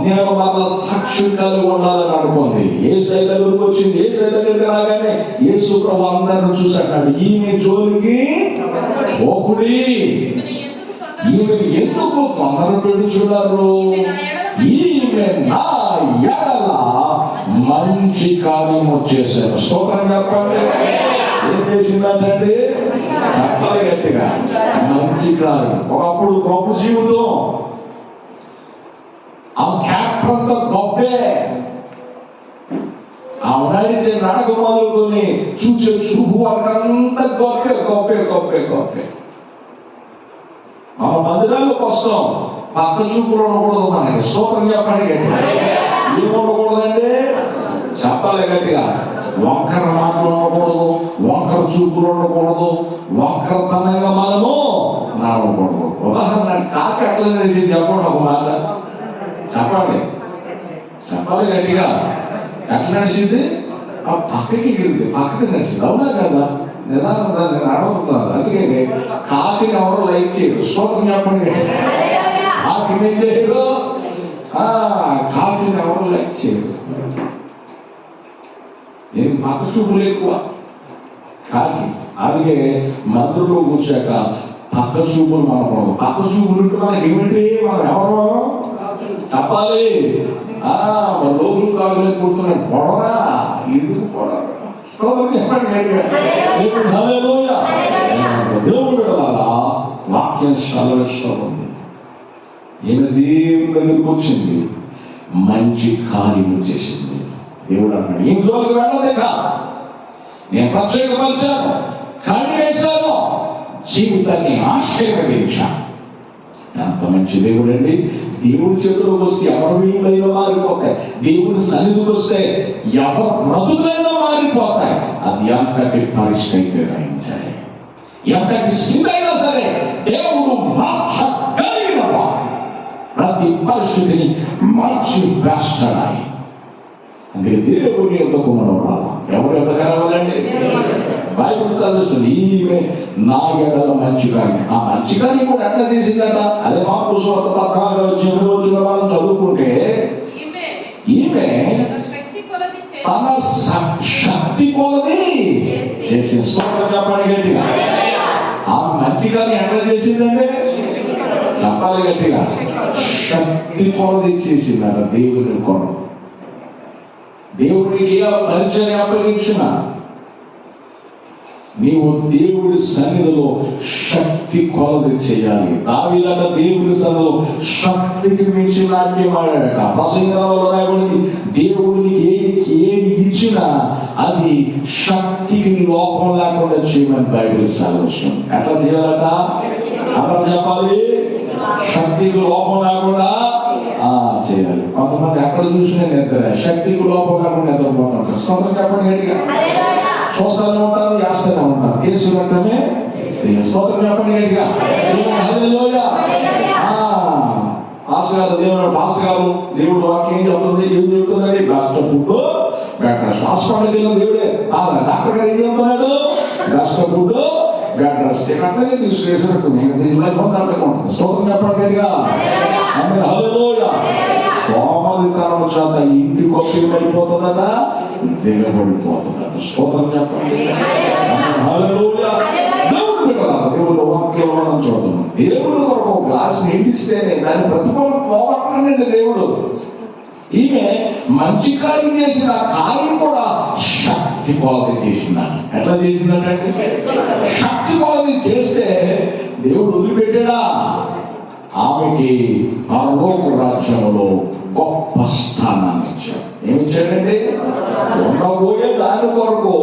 నేను వాళ్ళ సాక్షి కలిగి ఉండాలని అనుకోండి. యేసయ్య దగ్గరకు వచ్చింది. యేసయ్య దగ్గరికి రాగానే యేసు ప్రభు అందరిని చూసాడు. ఈమె జోలికి పోకుడి, ఈమెను ఎందుకు తొందర పెడుచున్నారు? ఈమె నా ఎడల మంచి కార్యము చేశారు. స్తోత్రం చెప్పండి. ఏం చేసిందంటే చెప్పాలి గట్టిగా, మంచి కార్యం. ఒకప్పుడు గొప్ప జీవితం, ఆ క్యారెక్టర్ అంతా గొప్పే. ఆ నడిచే నడక మొదలుకొని చూసే చూపు అంతా గొప్పే గొప్పే గొప్పే గొప్పే. మన మందిరాల్లోకి వస్తాం, పక్క చూపులు ఉండకూడదు. మనకి స్తోత్రం చెప్పండి గట్టిగా. ఏమి ఉండకూడదండి? చెప్పాలి గట్టిగా. వంకర మాటలు ఉండకూడదు, వంకర చూపులు ఉండకూడదు, వంకరతనంగా మనము నడవకూడదు. ఉదాహరణ కాకి ఎట్లా నడిచింది చెప్పండి, ఒక మాట చెప్పండి. చెప్పాలి గట్టిగా. ఎట్లా నడిచింది? ఆ పక్కకి ఎగిరింది, పక్కకి నడిచింది. అవునా కదా? నిదానం దాన్ని నడవతున్నారు. అందుకే కాకిని ఎవరు లైక్ చేయరు. స్తోత్రం చెప్పండి. కాకిని ఏం చేయరు? కాకిని ఎవరు లైక్ చేయరు. నేను పక్క చూపులు ఎక్కువ కాకి. అందుకే మందులో కూర్చాక పక్క చూపులు మనకూడదు. పక్క చూపులు ఉంటే మనకి ఏమిటి? మనం ఎవరు చెప్పాలి? లోకులు కాదులే పుడుతున్నాడు. పొడవరా, ఎందుకు పొడవరా? దేవుడు విడాలా వాక్యం సెలవిస్తూ ఉంది. ఈమె దేవుని దగ్గరికి వచ్చింది, మంచి కార్యము చేసింది. దేవుడు అన్నాడు, ఈ జోలికి వెళ్ళలేక నేను ప్రత్యేకపరిచాను, కడిగేశాను, జీవితాన్ని ఆశీర్వదించాను. ఎంత మంచి దేవుడు అండి. దేవుడి చేతిలోకి వస్తే ఎవరి వీళ్ళైనా మారిపోతాయి. దేవుడి సన్నిధికి వస్తే ఎవరు బ్రతుకులైనా మారిపోతాయి. అది ఎంతటి పరిస్థితి అయినా సరే, ఎంతటి స్థితి అయినా సరే దేవుడు మార్చగలిగిన వాడు. ప్రతి పరిస్థితిని మార్చి వేస్తాడు. అందుకే దేవుని ఎంతకు మనం రావాలి. ఎవరు ఎంత కలవాలండి? బైబిల్ చదువుతుంది, ఈమె నా ఎడల మంచి కార్యం. ఆ మంచి కార్యం కూడా ఎట్లా చేసిందట? అదే మార్కు సువార్త 14వ మనం చదువుకుంటే, ఈమె తన శక్తి కొలది చేసి. స్తోత్రం చెప్పండి గట్టిగా. ఆ మంచి కార్యం ఎట్లా చేసిందంటే చెప్పాలి గట్టిగా, శక్తి కొలది చేసిందట. దేవుని కొరకు దేవుడికి ఏ పరిచయం అప్పగించిన నీవు దేవుడి సన్నిధిలో శక్తి కొలది చేయాలి. దావీదట దేవుడి సన్నిధిలో శక్తికి మించి నాట్యం ఆడాడట. ప్రసంగంలో రాయబడింది, దేవుడికి ఏది ఇచ్చినా అది శక్తికి లోపం లేకుండా చేయమని బైబిల్ సెలవిస్తుంది. ఎట్లా చేయాలట? అట్లా చెప్పాలి, శక్తికి లోపం లేకుండా చేయాలి. కొంతమంది ఎక్కడ చూసినా నిద్ర, శక్తికి లోపం లేకుండా నిద్రపోతుంటారు. స్తోత్రం చెప్పండి గట్టిగా. చూస్తూనే ఉంటారు, చేస్తూనే ఉంటారు. యేసు రక్తమే. స్తోత్రం చెప్పండి గట్టిగా. పాస్టర్ గారు దేవుడు, పాస్టర్ గారు దేవుడు వాక్యం ఏం చెప్తుంది? ఏం చెప్తుందండి? Best food bed rest. హాస్పిటల్కి వెళ్ళిన దేవుడే. డాక్టర్ గారు ఏం చెప్తున్నాడు? Best food bed rest. అట్లాగే తీసుకునేసినట్టు ఉంటుంది. స్తోత్రం చెప్పండి గట్టిగా. హల్లెలూయా. సోమరితనం చేత ఇంటి కొట్టి పడిపోతుందట, దిగబడిపోతుందట. స్తోత్రం చెప్పండి. హల్లెలూయా. దేవుడు పెట్టాలి. దేవుడు వాక్యం మనం చూద్దాం. దేవుడు కొరకు ఒక గ్లాస్ నిండిస్తేనే దాని ప్రతిఫలం పోగొట్ట చెప్పండి దేవుడు. ఈమె మంచి కార్యం చేసిన కార్యం కూడా శక్తి కొలది చేసిందట. ఎట్లా చేసిందంటే శక్తి కొలది చేస్తే దేవుడు వదిలిపెట్టాడా? ఆమెకి పరలోక రాజ్యంలో గొప్ప స్థానాన్ని ఇచ్చాడు. ఏమిచ్చాడండి? ఉండబోయే దాని కొరకు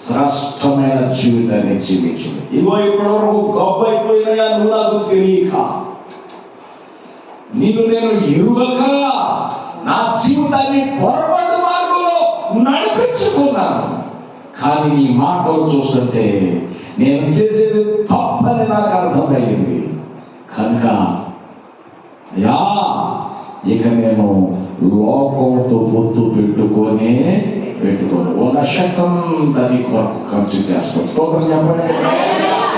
శ్రేష్టమైన జీవితాన్ని జీవించింది. ఇదిగో ఇప్పటివరకు గొప్ప అయిపోయినాయా నువ్వు నాకు తెలియక, నిన్ను నేను ఎరుగక నా జీవితాన్ని పొరపాటు మార్గంలో నడిపించుకున్నాను. కానీ నీ మాటలు చూస్తుంటే నేను చేసేది తప్పని నాకు అర్థమైంది. కనుక యా ఇక నేను లోకంతో పొత్తు పెట్టుకోను. ఉన్న శక్తంతా నీ కొరకు ఖర్చు చేస్తాను. స్తోత్రం చెప్పండి.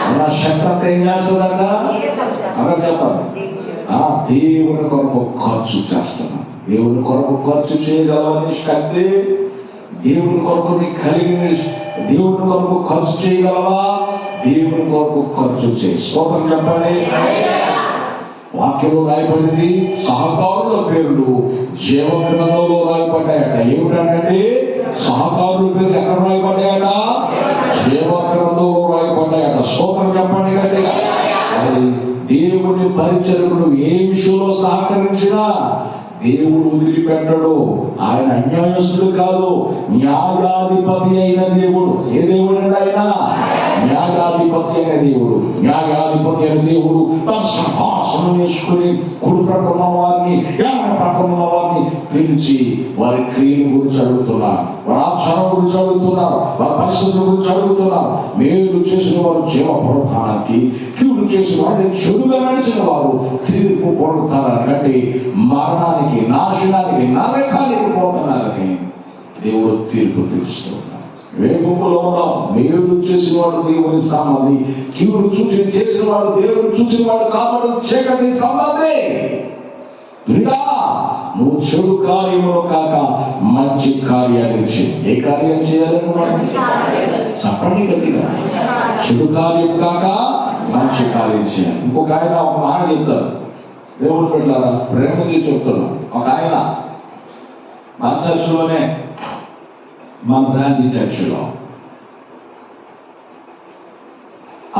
ఉన్న శక్తంతా ఏం చేస్తుందట? అలా చెప్పాలి. దేవుని కొరకు ఖర్చు చేస్తున్నాను. దేవుని కొరకు ఖర్చు చేయగలవని శక్తి దేవుని కొరకు నీకు కలిగింది. దేవుని కొరకు ఖర్చు చేయగలవా? దేవుని కొరకు ఖర్చు చేయి. స్తోత్రం చెప్పండి. వాక్యంలో రాయబడింది, సహకారుల పేర్లు జీవగ్రంథంలో రాయబడ్డాయట. ఏమిటంటే సహకారుల పేర్లు ఎక్కడ రాయబడ్డాయట? జీవగ్రంథంలో రాయబడ్డాయట. స్తోత్రం చెప్పండి గట్టిగా. అది దేవుని పరిచర్యకుడు ఏ విషయంలో సహకరించినా దేవుడు వదిలిపెట్టడు. ఆయన అన్యాయస్తుడు కాదు, న్యాయాధిపతి అయిన దేవుడు. ఏ దేవుడు అండి ఆయన? న్యాయాధిపతి అయిన దేవుడు. న్యాయాధిపతి అయిన దేవుడు తన సింహాసనం వేసుకుని కుడి ప్రక్కన వారిని ఎడమ ప్రక్కన వారిని పిలిచి వారి క్రియల గురించి అడుగుతున్నారు, వారి ఆచారం గురించి అడుగుతున్నారు, వారి పరిస్థితుల గురించి అడుగుతున్నారు. మేలు చేసిన వారు జీవ పొందుతానికి, కీడు చేసిన వారిని చెడుగా నడిచిన వారు తీర్పు పొందుతారని, మరణానికి, నాశనానికి, నరకానికి పోతున్నారని దేవుడు తీర్పు తీరుస్తున్నారు. వేగుములో ఉన్నాం. మేలు చేసిన వాడు దేవుని సంబంధి, కీడు చేసిన వాడు దేవుడు చూసిన వాడు కాబట్టి చీకటి సంబంధి. ప్రియుడా, నువ్వు చెడు కార్యములు కాక మంచి కార్యాన్ని చేయి. ఏ కార్యం చేయాలని చెప్పండి గట్టిగా. చెడు కార్యం కాక మంచి కార్యం చేయాలి. ఇంకొక ఆయన ఒక మాట చెప్తారు, దేవుడు పెట్టారా ప్రేమకి చెప్తాను. ఒక ఆయన మన చర్చిలోనే, మన బ్రాంచ్ చర్చిలో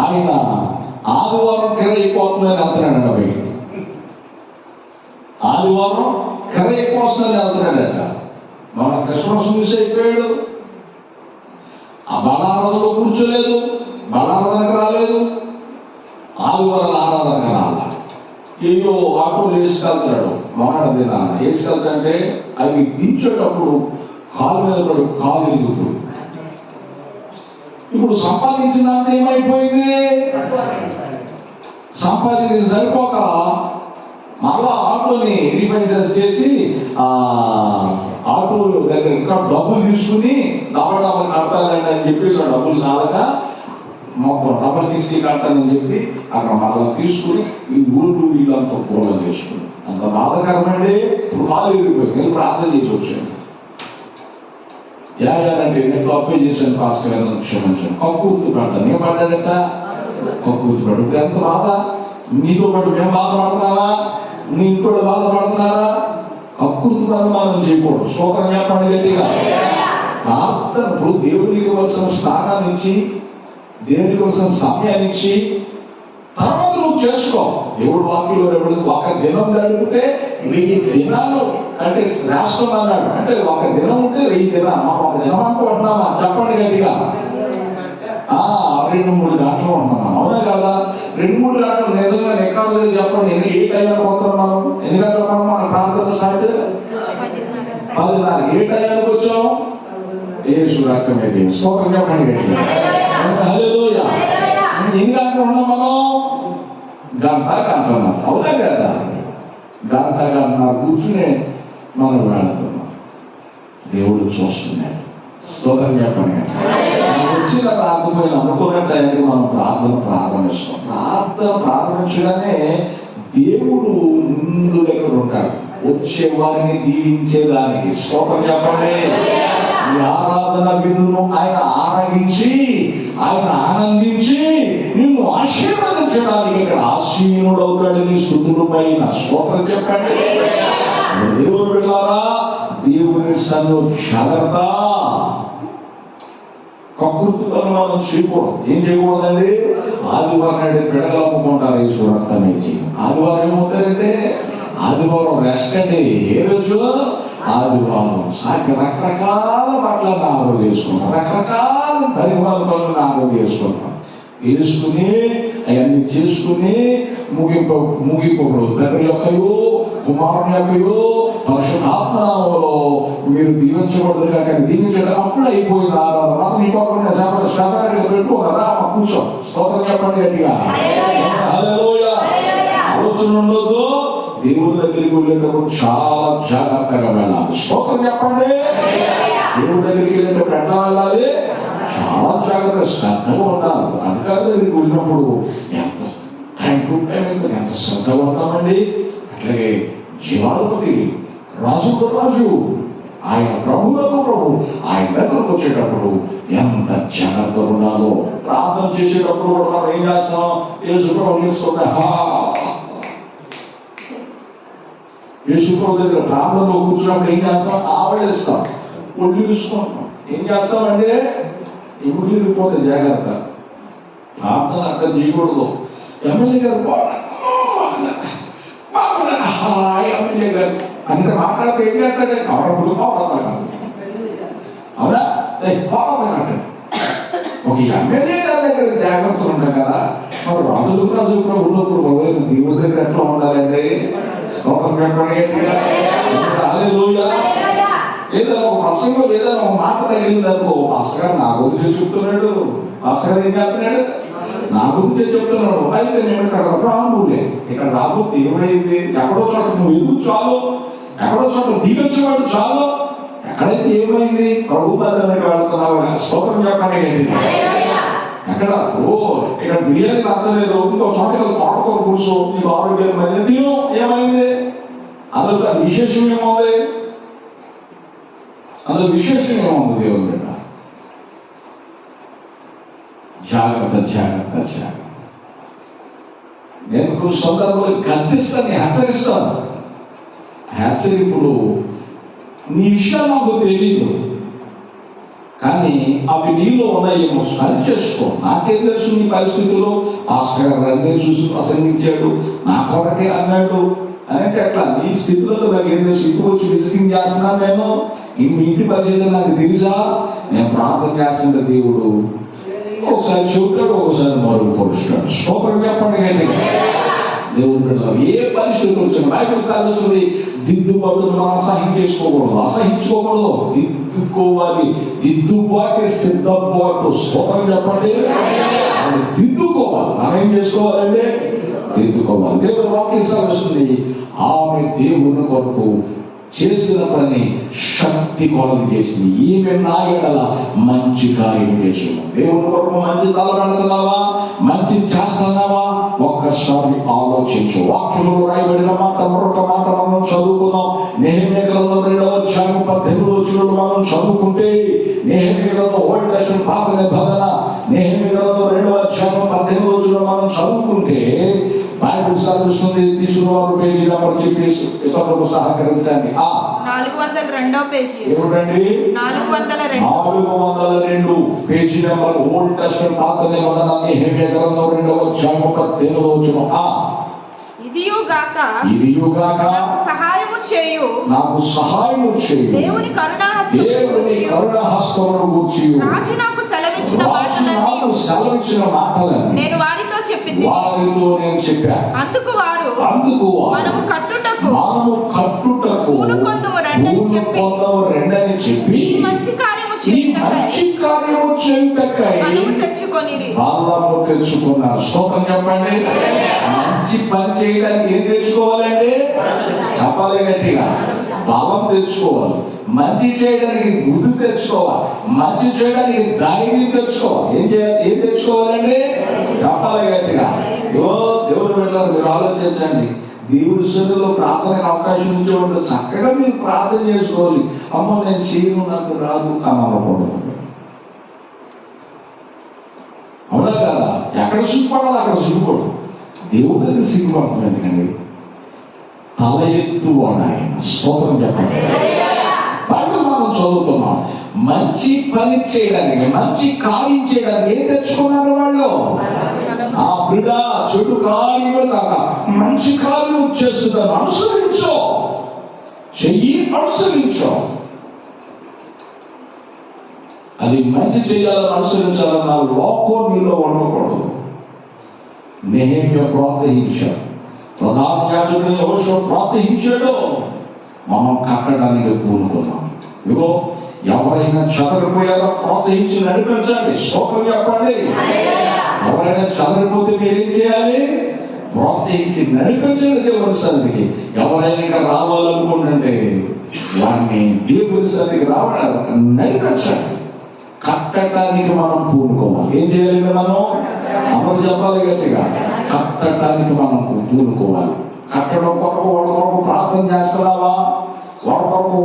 ఆయన ఆదివారం కిర అయిపోతుందని వెళ్తున్నాడట. బయట ఆదివారం కిర అయిపోతుందని వెళ్తున్నాడట. మన క్రిస్మస్ మిస్ అయిపోయాడు. ఆ బలారాధనలో కూర్చోలేదు, బలారాధనకు రాలేదు, ఆదివారం ఆరాధనకు రాల. ఏయో ఆటోలు వేసుకెళ్తున్నాడు. మొన్నటి దినాన వేసుకెళ్తాంటే అవి దించేటప్పుడు కాలు మీద పడు, కాలు ఎదుగుతుంది. ఇప్పుడు సంపాదించినంత ఏమైపోయింది? సంపాదించింది సరిపోక మళ్ళా ఆటోని రీఫైనాన్స్ చేసి ఆటో దగ్గర ఇంకా డబ్బులు తీసుకుని డబ్బులు కట్టాలండి అని చెప్పేసి ఆ డబ్బులు సాలక మొత్తం డబ్బులు తీసుకు కట్టాలని చెప్పి అక్కడ మళ్ళా తీసుకుని ఈ ఊళ్ళు వీళ్ళంతా పూర్వం చేసుకుని అంత బాధకరమండి. ఇప్పుడు కాలు ఎదిగిపోయింది. నేను ప్రార్థన చేసి వచ్చాను. అంటే నేను తప్పే చేశాను, పాస్కర్ క్షమించాను. కక్కుర్తి పడ్డాను. ఏం పడ్డాడట? కక్కుర్తి పడ్డా. ఇప్పుడు ఎంత బాధ. నీతో పాటు మేము బాధపడుతున్నావా? నీ ఇంట్లో బాధపడుతున్నారా? కక్కుర్తి మనం చేయకూడదు. స్తోత్రం చెప్పండి గట్టిగా. ప్రార్థన ఇప్పుడు దేవునికి ఇవ్వాల్సిన స్థానాన్ని ఇచ్చి, దేవునికి ఇవ్వాల్సిన సమయాన్ని ఇచ్చి తర్వాత నువ్వు చేసుకో. దేవుడు వాక్యంలో ఒక దినం గడిపితే 1000 దినాలు అంటే శ్రేష్టం అన్నాడు. అంటే ఒక దినం ఉంటే 1000 దినాలు. మనం ఒక దినం అంటూ ఉంటున్నామా? చెప్పండి గట్టిగా. 2-3 గంటలు ఉంటున్నాం, అవునా కదా? 2-3 గంటలు నిజంగా ఎక్కాలి చెప్పండి. ఏ టైంకి వస్తున్నాం మనం? ఎన్ని గంటలు మన ప్రార్థన స్టార్ట్? 10:30. ఏ టైంకి వచ్చాము? యేసు రక్తమే జీవం. స్తోత్రం చెప్పండి గట్టిగా. హల్లెలూయా. ఎన్ని గంటలు ఉన్నాం మనం? గంటన్నర, అవునా కదా? గంటన్నర కూర్చుని మనం వెళుతున్నాం. దేవుడు చూస్తున్నాడు. స్తోత్రం చెప్పండి. వచ్చిన రాకపోయినా అనుకున్న టైంకి మనం ప్రారంభిస్తాం. ప్రారంభించగానే దేవుడు ముందు దగ్గర ఉంటాడు, వచ్చే వారిని దీవించేదానికి. స్తోత్రం చెప్పండి. ఈ ఆరాధన విందును ఆయన ఆరగించి, ఆయన ఆనందించి నిన్ను ఆశీర్వదించ గణపరచడానికి ఇక్కడ ఆసీనుడవుతాడని స్తుతులు పైన స్తోత్రం చెప్పండి. దేవుడు బిడ్డలారా, దేవుని సన్ను జాగ్రత్త. కకృతులను మనం చేయకూడదు. ఏం చేయకూడదండి? ఆదివారం నాడు పిడకలు అమ్ముకుంటారు ఈ సురక్తం ఇచ్చి. ఆదివారం ఏమవుతారంటే ఆదివారం రెస్ట్ అండి. ఏ రోజు? ఆదివారం. సాకి రకరకాల బట్టలను ఆరోగ్యం చేసుకుంటాం, రకరకాల పరిమాణ పనులను ఆరోగ్యం చేసుకుంటాం. వేసుకుని అవన్నీ చేసుకుని ముగింపుడు తండ్రి యొక్కయో కుమారుని యొక్కయో పరిశుద్ధాత్మనామంలో మీరు దీవించబడుతుగా, కానీ దీవించడం అప్పుడు అయిపోయింది. ఆరాధన ఇంకొకరిని శ్రద్ధగా పెట్టుకోగలరా? కూర్చో, స్తోత్రం చెప్పండి గట్టిగా. హల్లెలూయా. ఆలోచన ఉండొద్దు. దేవుని దగ్గరికి వెళ్ళేటప్పుడు చాలా జాగ్రత్తగా వెళ్ళాలి. స్తోత్రం చెప్పండి. దేవుడి దగ్గరికి వెళ్ళేటప్పుడు ఎట్లా వెళ్ళాలి? చాలా జాగ్రత్తగా శ్రద్ధగా ఉండాలి. అధికారుల దగ్గరికి వెళ్ళినప్పుడు ఎంత టైం టు టైం ఎంత శ్రద్ధగా ఉంటామండి. అట్లాగే జీవాధిపతి, రాజుకు రాజు, ఆయన ప్రభువులకు ప్రభు, ఆయన దగ్గరకు వచ్చేటప్పుడు ఎంత జాగ్రత్తగా ఉండాలో. ప్రార్థన చేసేటప్పుడు కూడా మనం ఏం చేస్తాం? యేసుప్రభు చేస్తుంటే యేసుప్రభు దగ్గర ప్రార్థనలో కూర్చున్నప్పుడు ఏం చేస్తాం? ఆవడేస్తాం, ఒళ్ళు చూసుకుంటాం. ఏం చేస్తామంటే ఎముకలు ఇరిగిపోతే జాగ్రత్త. ప్రార్థన అక్కడ చేయకూడదు. ఎమ్మెల్యే గారు ఎమ్మెల్యే గారు అంటే మాట్లాడితే ఏం చేస్తాడే? అవడప్పుడు పోతాడు. అవునా? పోతాడు. ఒక ఎమ్మెల్యే గారి దగ్గర జాగ్రత్తలు ఉంటాయి కదా. మరి రాజు ప్రభువులు దేవుడి దగ్గర ఎట్లా ఉండాలండి? స్తోత్రం చెప్పండి. హల్లెలూయా. ఏదైనా ఒక ప్రసంగం ఏదైనా ఒక మాట తగిలింది అనుకో, పాస్టర్ గారు నా గురించి చెప్తున్నాడు, పాస్టర్ గారు ఏం చేస్తున్నాడు? నా గురించే చెప్తున్నాడు. అయితే నేను ఇక్కడ రానులే, ఇక్కడ రాబోతే ఏమైంది? ఎక్కడో చోట నువ్వు ఎదుగు చాలు, ఎక్కడో చోట దిగొచ్చేవాడు చాలు. ఎక్కడైతే ఏమైంది? ప్రభు దగ్గరికి వెళ్తున్నావు. స్తోత్రం చెప్పండి. ఎక్కడ ఇక్కడ బిర్యానీ నచ్చలేదు, ఇంకో చోట తోటకూర పులుసు నీకు ఆరోగ్యమైన తిను, ఏమైంది? అందులో విశేషం ఏమవుంది? అందులో విశేషం ఏముంది? దేవుని బిడ్డ జాగ్రత్త, జాగ్రత్త, జాగ్రత్త. నేను కొన్ని సందర్భాలు గద్దిస్తాను, హెచ్చరిస్తాను. హెచ్చరిపులు నీ విషయాలు నాకు తెలియదు, కానీ అవి నీలో ఉన్నాయేమో సరి చేసుకో. నాకేం తెలుసు నీ పరిస్థితుల్లో? పాస్టర్ గారు అన్నీ చూసి ప్రసంగించాడు, నా కొరకే అన్నాడు అంటే అట్లా నీ స్థితిలో నాకు ఏం తెలుసు? ఇప్పుడు వచ్చి విజిటింగ్ చేస్తున్నాను నేను, మీ ఇంటి పరిస్థితి నాకు తెలుసా? నేను ప్రార్థన చేస్తుంటే దేవుడు ఒకసారి చెబుతాడు, ఒకసారి మరుగుపరుస్తాడు. స్తోత్రం చెప్పండి గట్టిగా. దేవుడు బిడ్డలు ఏ పరిస్థితులు వచ్చిన బైబిల్ సాధిస్తుంది, దిద్దుబాటును మనం అసహించేసుకోకూడదు, అసహించుకోకూడదు, దిద్దుకోవాలి. దిద్దుబాటు సిద్ధపాటు. స్తోత్రం చెప్పండి. దిద్దుకోవాలి. మనం ఏం చేసుకోవాలంటే దిద్దుకోవాలి. దేవుడు వాక్యం సాధిస్తుంది, ఆమె దేవుని కొరకు చేసిన పని శక్తి కొలది చేసింది. ఈమె నా ఎడల మంచి కార్యం చేస్తున్నావు. దేవుని కొరకు మంచి తలపెడుతున్నావా? మంచి చేస్తున్నావా? ఒక్కసారి ఆలోచించు. వాక్యంలో రాయబడిన మాట మరొక మాట మనం చదువుకున్నాం. నెహెమ్యా గ్రంథం 2వ అధ్యాయం 18వ వచనం మనం చదువుకుంటే, నెహెమ్యా గ్రంథం ఓల్డ్ టెస్టమెంట్ పాత నిబంధన నెహెమ్యా గ్రంథం 2వ అధ్యాయం 18వ వచనం మనం చదువుకుంటే బైబిల్ సాధిస్తుంది. తీసుకున్న పేజీ నెంబర్ చెప్పేసి ఇతరులకు సహకరించండి. 402వ పేజీ. ఏమిటండి? 402 పేజీ నెంబర్ ఓల్డ్ టెస్టమెంట్ పాత నిబంధన నెహెమ్యా గ్రంథం 2వ అధ్యాయం 18వ వచనం. ఇదియుగాక సహాయము చేయు, నాకు సహాయము చేయు, దేవుని కరుణాహస్తమును గూర్చి రాజు నాకు సెలవిచ్చిన మాటలను నేను వారితో చెప్పింది, వారితో నేను చెప్పాను. అందుకు వారు మనము కట్టుటకు పూనుకొందుము రండని చెప్పి ఈ మంచి కార్యము చేయుటకై బలము తెచ్చుకున్నారు. స్తోత్రం చెప్పండి. మంచి పని చేయడానికి ఏం తెచ్చుకోవాలండి? చెప్పాలి గట్టిగా. బలం తెచ్చుకోవాలి. మంచి చేయడానికి బుద్ధి తెచ్చుకోవాలి. మంచి చేయడానికి ధైర్యం తెచ్చుకోవాలి. ఏం తెచ్చుకోవాలండి? చెప్పాలి గట్టిగా. దేవుడు వెళ్ళారు. మీరు ఆలోచించండి. దేవుడి సన్నిధిలో ప్రార్థనకు అవకాశం ఇచ్చేవాళ్ళు చక్కగా మీరు ప్రార్థన చేసుకోవాలి. అమ్మ నేను చేయను, నాకు రాదు అని అనకూడదు. అవునా కదా? ఎక్కడ సిగ్గుపడాలి అక్కడ సిగ్గుపడు. దేవుడికి సిగ్గుపడుతుంది ఎందుకండి? తల ఎత్తువాడు ఆయన. స్తోత్రం చెప్పండి. బైబిల్ మనం చదువుతున్నాం. మంచి పని చేయడానికి, మంచి కార్యం చేయడానికి ఏం తెచ్చుకున్నారు వాళ్ళు? ఆ బిడ్డ చెడు కార్యములు కాక మంచి కార్యం చేస్తుందని అనుసరించో, చెయ్యి అనుసరించో. అది మంచి చేయాలని అనుసరించాలన్న లోకం నీలో ఉండకూడదు. నెహెమ్యా ప్రోత్సహించాడు, ప్రధాన యాజకుడిని యెహోషువ ప్రోత్సహించాడు. మనం కట్టడానికి పూనుకున్నాం. ఇగో ఎవరైనా చెదరిపోయారో ప్రోత్సహించి నడిపించండి. స్తోత్రం చెప్పండి. ఎవరైనా చెదరిపోతే మీరేం చేయాలి? ప్రోత్సహించి నడిపించండి దేవుని సన్నిధికి. ఎవరైనా ఇంకా రావాలనుకుంటుంటే వారిని దేవుని సన్నిధికి నడిపించండి. కట్టడానికి మనం పూనుకోవాలి. ఏం చేయాలి? మనం అమలు చెప్పాలి గట్టిగా. కట్టడానికి మనం పూనుకోవాలి. కట్టడం కొరకు వాళ్ళ కొరకు ప్రార్థన చేస్తున్నావా? వాళ్ళ కొరకు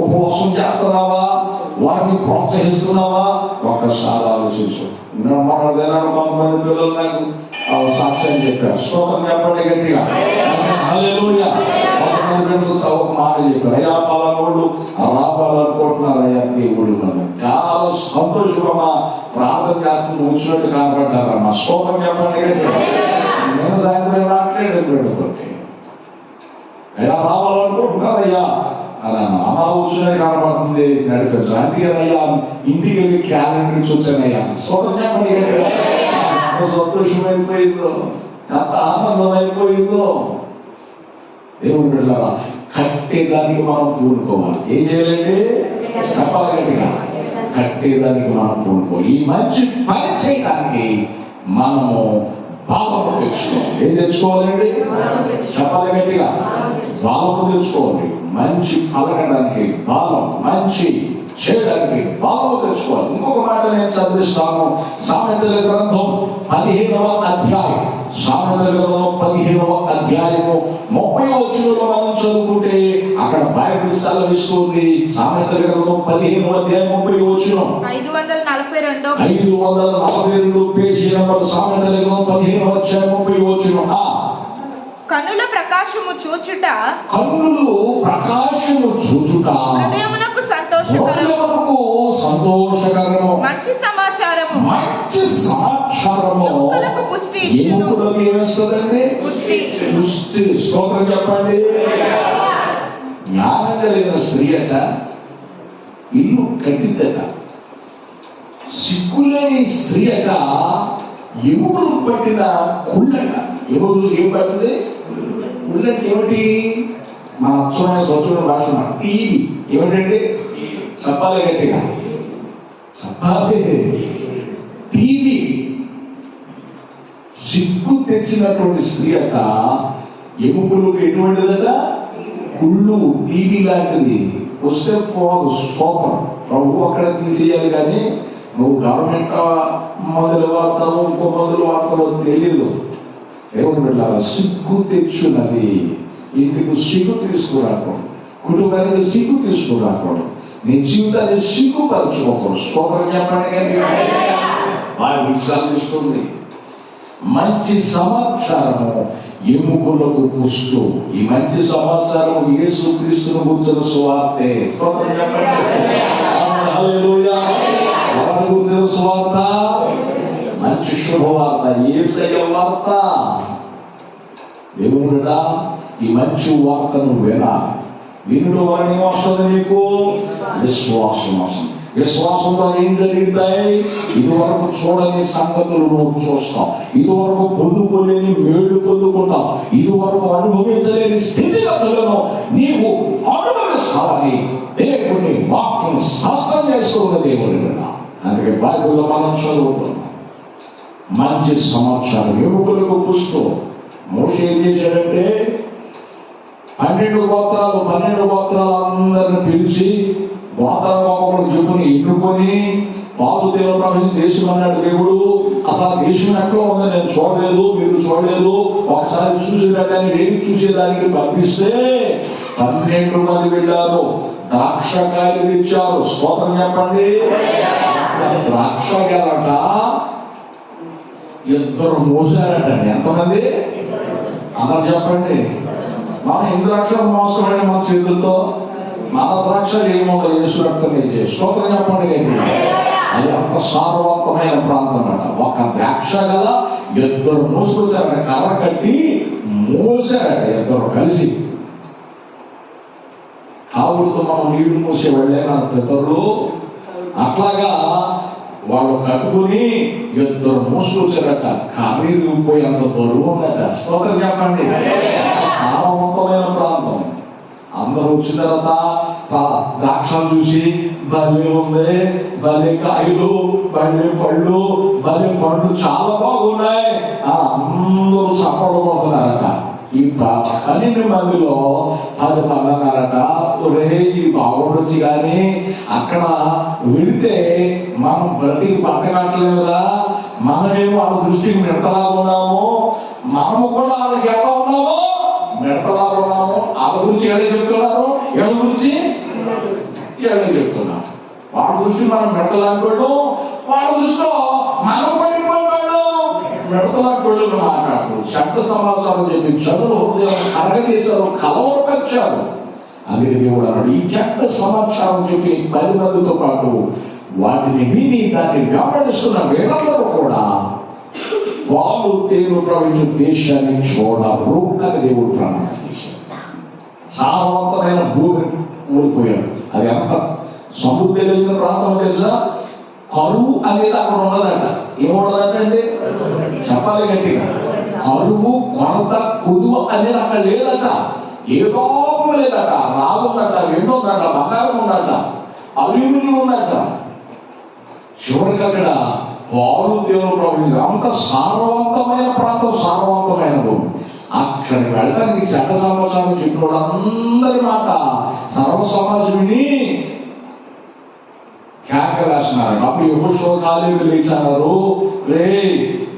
ఉపవాసం చేస్తున్నావా? వారిని ప్రోత్సహిస్తున్నావా? ఒక్కసారి ఆలోచించు. కొంతమంది పిల్లలు నాకు సాక్ష్యం చెప్పారు. స్తోత్రం చెప్పండి గట్టిగా. హల్లెలూయా. కొంతమంది పిల్లలు ఒక మాట చెప్పారు, అయ్యా పాలనోళ్ళు రావాలనుకుంటున్నారు అయ్యా దేవుళ్ళు. చాలా సంతోషంగా ప్రార్థన చేస్తున్న వచ్చినట్టు కనపడ్డారమ్మా. స్తోత్రం చెప్పండి గట్టిగా. నేను సాయంత్రం మాట్లాడే పెడుతుంటే అయ్యా రావాలనుకుంటున్నారు అయ్యా అన్నాను. అమ్మ కూర్చునే కనబడుతుంది నడిపించు. అందుకేనయ్యా ఇంటికి వెళ్ళి క్యాలెండర్ నుంచి వచ్చానయ్యా. స్తోత్రం చెప్పండి. ఎంత సంతోషమైపోయిందో, ఎంత ఆనందం అయిపోయిందో. దేవుని బిడ్డలారా, కట్టేదానికి మనం పూనుకోవాలి. ఏం చేయాలండి? చెప్పాలి గట్టిగా. కట్టేదానికి మనం పూనుకోవాలి. ఈ మంచి పని చేయడానికి మనము బలము తెచ్చుకోవాలి. ఏం తెచ్చుకోవాలండి? చెప్పాలి గట్టిగా. బలము తెచ్చుకోవాలి. మంచి పలకడానికి బలం, మంచి చేయడానికి బలము తెచ్చుకోవాలి. ఇంకొక మాట నేను చదివిస్తాను. సామెతల గ్రంథం 15వ అధ్యాయం. సామెతల గ్రంథం 15వ అధ్యాయము 30వ వచనంలో మనం చదువుకుంటే అక్కడ బైబిల్ సెలవిస్తుంది. సామెతల గ్రంథం 15వ అధ్యాయం 30వ వచనం. 542 పేజీ నంబర్. సామెతల గ్రంథం 15వ అధ్యాయం 30వ వచనం. కన్నుల ప్రకాశము చూచుట, కన్నులు ప్రకాశము చూచుట హృదయమునకు సంతోషకరము. మంచి సమాచారము ఎముకలకు పుష్టి ఎముకలకు ఏమిస్తుందండి? పుష్టి. స్తోత్రం చెప్పండి. జ్ఞానం కలిగిన స్త్రీ అట ఇల్లు కట్టిద్దట. సిగ్గులేని స్త్రీ అట ఎముకలు పట్టిన కుళ్ళట. ఎముకలు ఏం పట్టింది? కుళ్ళంటే ఏమిటి? మన అచ్చమైన స్వచ్ఛమైన భాష టీవీ. ఏమిటండి? చెప్పాలి గట్టిగా. చెప్పాలి. టీవీ. సిగ్గు తెచ్చినటువంటి స్త్రీ అట ఎముకలకు ఎటువంటిదట? కుళ్ళు. టీవీ లాంటిది. వస్తే పోదు. స్తోత్రం. ప్రభు అక్కడ తీసేయాలి కానీ నువ్వు గవర్నమెంట్ మందులు వాడతావు, ఇంకో మందులు వాడతావో తెలియదు. దేవుని బిడ్డలారా, సిగ్గు తెచ్చున్నది. ఇంటికి సిగ్గు తీసుకురాకూడదు. కుటుంబానికి సిగ్గు తీసుకురాకూడదు. నీ జీవితాన్ని సిగ్గుపరచుకోకూడదు. స్తోత్రం చెప్పండి. విశాలిస్తుంది. మంచి సమాచారము ఎముకలకు పుష్టు. ఈ మంచి సమాచారము యేసు క్రీస్తును గురించిన సువార్తే. స్తోత్రం చెప్పండి. హల్లెలూయా. ఎవరి గురించిన సువార్త? మంచి శుభవార్త, యేసయ్య వార్త. దేవుడా, ఈ మంచి వార్తను వినాలి. వినుడు వారిని వస్తుంది నీకు విశ్వాసం వస్తుంది. విశ్వాసంతో ఏం జరుగుతాయి? ఇదివరకు చూడని సంగతులు నువ్వు చూస్తావు. ఇదివరకు పొందుకోలేని మేలు పొందుకున్నావు. ఇదివరకు అనుభవించలేని స్థితిగతులను నీవు అనుభవిస్తావని దేవుని వాక్యం స్పష్టం చేసుకున్న దేవుని కదా. అందుకే బైబిల్లో మనం చదువుతున్నాం. మంచి సమాచారం ఎముకలకు పుస్తూ. మోషే ఏం చేశాడంటే 12 గోత్రాలు అందరిని పిలిచి గోత్రాలు చెప్పుని ఎన్నుకొని పాలు తేవ ప్రవహించి దేశం అన్నాడు దేవుడు. అసలు దేశం ఎక్కడ ఉందో నేను చూడలేదు, మీరు చూడలేదు, ఒకసారి చూసేదాన్ని నేను చూసేదానికి పంపిస్తే 12 మంది వెళ్ళారు. ద్రాక్షకాయలు తెచ్చారు. స్తోత్రం చెప్పండి. ద్రాక్షకాయలట ఇద్దరు మోసారటండి. ఎంతమంది? అందరు చెప్పండి. మనం ఎన్ని ద్రాక్షలు మోసమండి మన చేతులతో? మన ద్రాక్షలు ఏముండదు, యేసు రక్తం వేసే. స్తోత్రం చెప్పండి గట్టిగా. అది అంత సారవంతమైన ప్రాంతం అట. ఒక ద్రాక్ష గల ఇద్దరు మోసుకొచ్చారట, కర్ర కట్టి మోసారట ఇద్దరు కలిసి. కావులతో మనం నీళ్లు మూసేవాళ్ళే మన పితరులు. అట్లాగా వాళ్ళు కట్టుకుని ఇద్దరు మోసుకొచ్చారట. కర్రీలు పోయేంత బరువు ఉన్నట. స్తోత్రం చెప్పండి. సారవంతమైన ప్రాంతం. అందరూ వచ్చిన తర్వాత ద్రాక్షలు చూసి భలే ఉంది, భలే కాయలు, భలే పళ్ళు, భలే పండ్లు చాలా బాగున్నాయి అందరూ చప్పట్లు కొడుతున్నారట. ఈ 12 మందిలో 10 మంది అన్నారట, ఒరే ఇది బాగుండొచ్చు కానీ అక్కడ వెళితే మనం బ్రతికి పక్కనట్లేదురా, మనమేమో వాళ్ళ దృష్టికి మిడతలాగా ఉన్నాము, మనము కూడా వాళ్ళకి ఎలా ఉన్నాము, మిడతలాగా ఉన్నాము. వాళ్ళ గురించి ఏదో చెప్తున్నారు, ఎవరి గురించి ఏదో చెప్తున్నారు. వాళ్ళ దృష్టి మనం మిడతలాంటోళ్ళు, వాళ్ళ దృష్టిలో మనం పడిపోయినాడు మిడతలాంటోళ్ళు మాట్లాడు. శబ్ద సమాచారం చెప్పి చదువు కరగదీశారు, కలవరపరిచారు. అందుకే దేవుడు అన్నాడు, ఈ చెడ్డ సమాచారం చెప్పి 10 మందితో పాటు వాటిని విని దాన్ని వెంబడిస్తున్న వీళ్ళందరూ కూడా పాలు తేనె ప్రవహించే దేశాన్ని చూడరు అని దేవుడు ప్రణాళిక చేశాడు. సారవంతమైన భూమిని ఊడిపోయారు. అది ఎంత సమృద్ధి కలిగిన ప్రాంతం తెలుసా? కరువు అనేది అక్కడ ఉన్నదట. ఏమున్నదంటే చెప్పాలి గట్టిగా, కరువు, కొరత, కుదువ అనేది అక్కడ లేదట. ఏ లోపం లేదట. రాగుందట, వెండి ఉందట, బంగారం ఉందట, అల్యూమినియం ఉందట. చివరికి అక్కడ పాలు దేవుడు ప్రవహించారు. అంత సారవంతమైన ప్రాంతం, సారవంతమైన భూమి. అక్కడికి వెళ్ళడానికి శత సమాచారం చెప్పినోడు అందరి మాట సర్వ సమాజం విని కేకలేస్తున్నారు. అప్పుడు యెహోషువ కాలేబు లేచారు, రే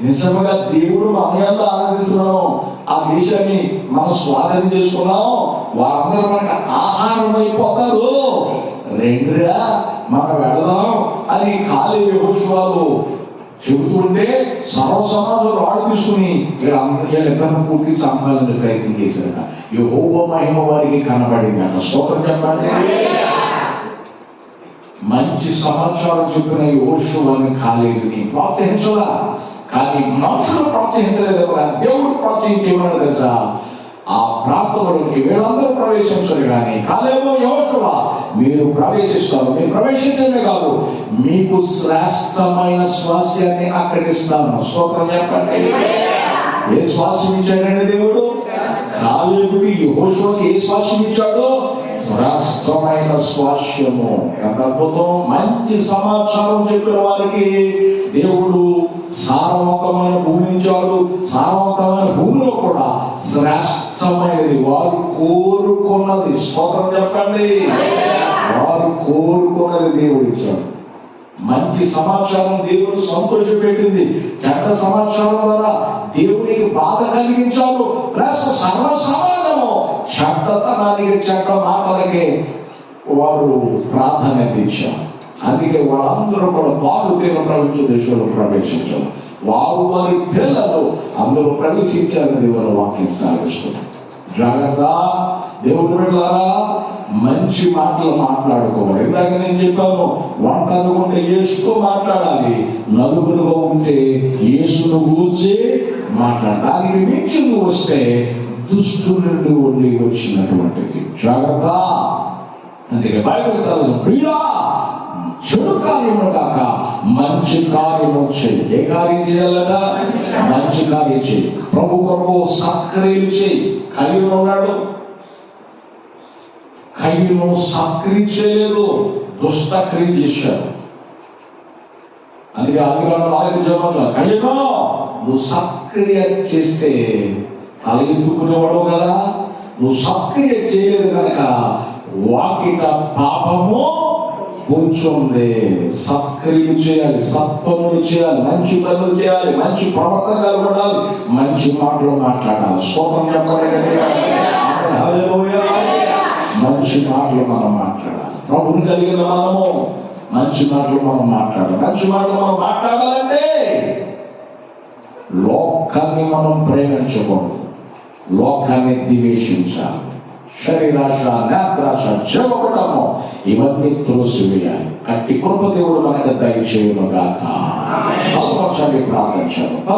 నిజంగా దేవుడు మనయంతా ఆనందిస్తున్నాం, ఆ దేశాన్ని మనం స్వాధీనం చేసుకున్నాం, వారందరూ మనకి ఆహారం అయిపోతారు, రెండురా మనం వెళదాం అని కాలేబు యెహోషువలు చెబుతుంటే సర్వ సమాజంలో వాడు తీసుకుని వీళ్ళిద్దరిని పూర్తి చంపాలని ప్రయత్నం చేశారట. యెహోవా మహిమ వారికి కనబడిందట. స్తోత్రం చెప్పండి. మంచి సమాచారం చెప్పిన యెహోషువని కాలేబుని ప్రోత్సహించలా, కానీ మనుషులు ప్రోత్సహించలేదు. దేవుడు ప్రోత్సహించేమని తెలుసా? ఆ ప్రాంతంలోకి వీళ్ళందరూ ప్రవేశించరు, కానీ కాలేబు, యెహోషువ మీరు ప్రవేశిస్తారు. మీరు ప్రవేశించడమే కాదు, మీకు శ్రేష్టమైన స్వాస్యాన్ని అక్కడిస్తాను. స్తోత్రం చెప్పండి. ఏ స్వాస్యం ఇచ్చాడండి దేవుడు? కాలేబుకి, యెహోషువకి ఏ స్వాస్యం ఇచ్చాడు? శ్రేష్టమైన స్వాస్యము. ఎంత అద్భుతం! మంచి సమాచారం చెప్పిన వారికి దేవుడు సారవంతమైన భూమి ఇచ్చాడు. సారవంతమైన భూమిలో కూడా శ్రేష్టమైనది వారు కోరుకున్నది. స్తోత్రం చెప్పండి. వారు కోరుకున్నది దేవుడు ఇచ్చాడు. మంచి సమాచారం దేవుడు సంతోషపెట్టింది. చెడ్డ సమాచారం ద్వారా దేవునికి బాధ కలిగించాడు. ప్లస్ సర్వ సమాజము చెడ్డతనానికి, చెడ్డ మాటలకే వారు ప్రాధాన్యత ఇచ్చారు. అందుకే వాళ్ళందరూ కూడా పాలు తేనె ప్రవహించే దేశంలో ప్రవేశించారు. వారు వారి పిల్లలు అందులో ప్రవేశించాలని దేవుని వాక్యం సాగిస్తున్నారు. జాగ్రత్త దేవుని బిడ్డలారా, మంచి మాటలు మాట్లాడుకోవాలి. ఇందాక నేను చెప్పాను, వంట అనుకుంటే యేసుతో మాట్లాడాలి, నలుగురుగా ఉంటే యేసును గూర్చి మాట్లాడడానికి మించింది వస్తే దుష్టు నుండి ఉండి వచ్చినటువంటిది. జాగ్రత్త. అందుకే బైబిల్ సలహా, ప్రియుడా చెడు కార్యము కాక మంచి కార్యము చేయి. ఏ కార్యం చేయాలట? మంచి కార్యం చేయి. ప్రభు కొరకు సత్క్రియలు చేయి. కయ్యూను ఉన్నాడు, కయ్యూను సత్క్రియ చేయలేదు, దుష్టక్రియ చేశాడు. అందుకే ఆదికాండం 4 కయ్యూను నువ్వు సత్క్రియ చేస్తే తల ఎత్తుకునేవాడు కదా, నువ్వు సత్క్రియ చేయలేదు కనుక వాకిట పాపము కూర్చుంది. సత్క్రియలు చేయాలి, సత్పనులు చేయాలి, మంచి పనులు చేయాలి, మంచి ప్రవర్తన కలిగి ఉండాలి, మంచి మాటలు మాట్లాడాలి. స్తోత్రం చెప్పండి. మంచి మాటలు మనం మాట్లాడాలి. ప్రభుని కలిగిన మనము మంచి మాటలు మనం మాట్లాడాలి. మంచి మాటలు మనం మాట్లాడాలంటే లోకాన్ని మనం ప్రేమించకూడదు, లోకాన్ని ద్వేషించాలి. శరీరాశ, నేత్రాశ, చెవకటము ఇవన్నీ త్రోసివేయాలి. అట్టి కృప దేవుడు మనకు దయచేయును గాక. ప్రార్థించాను.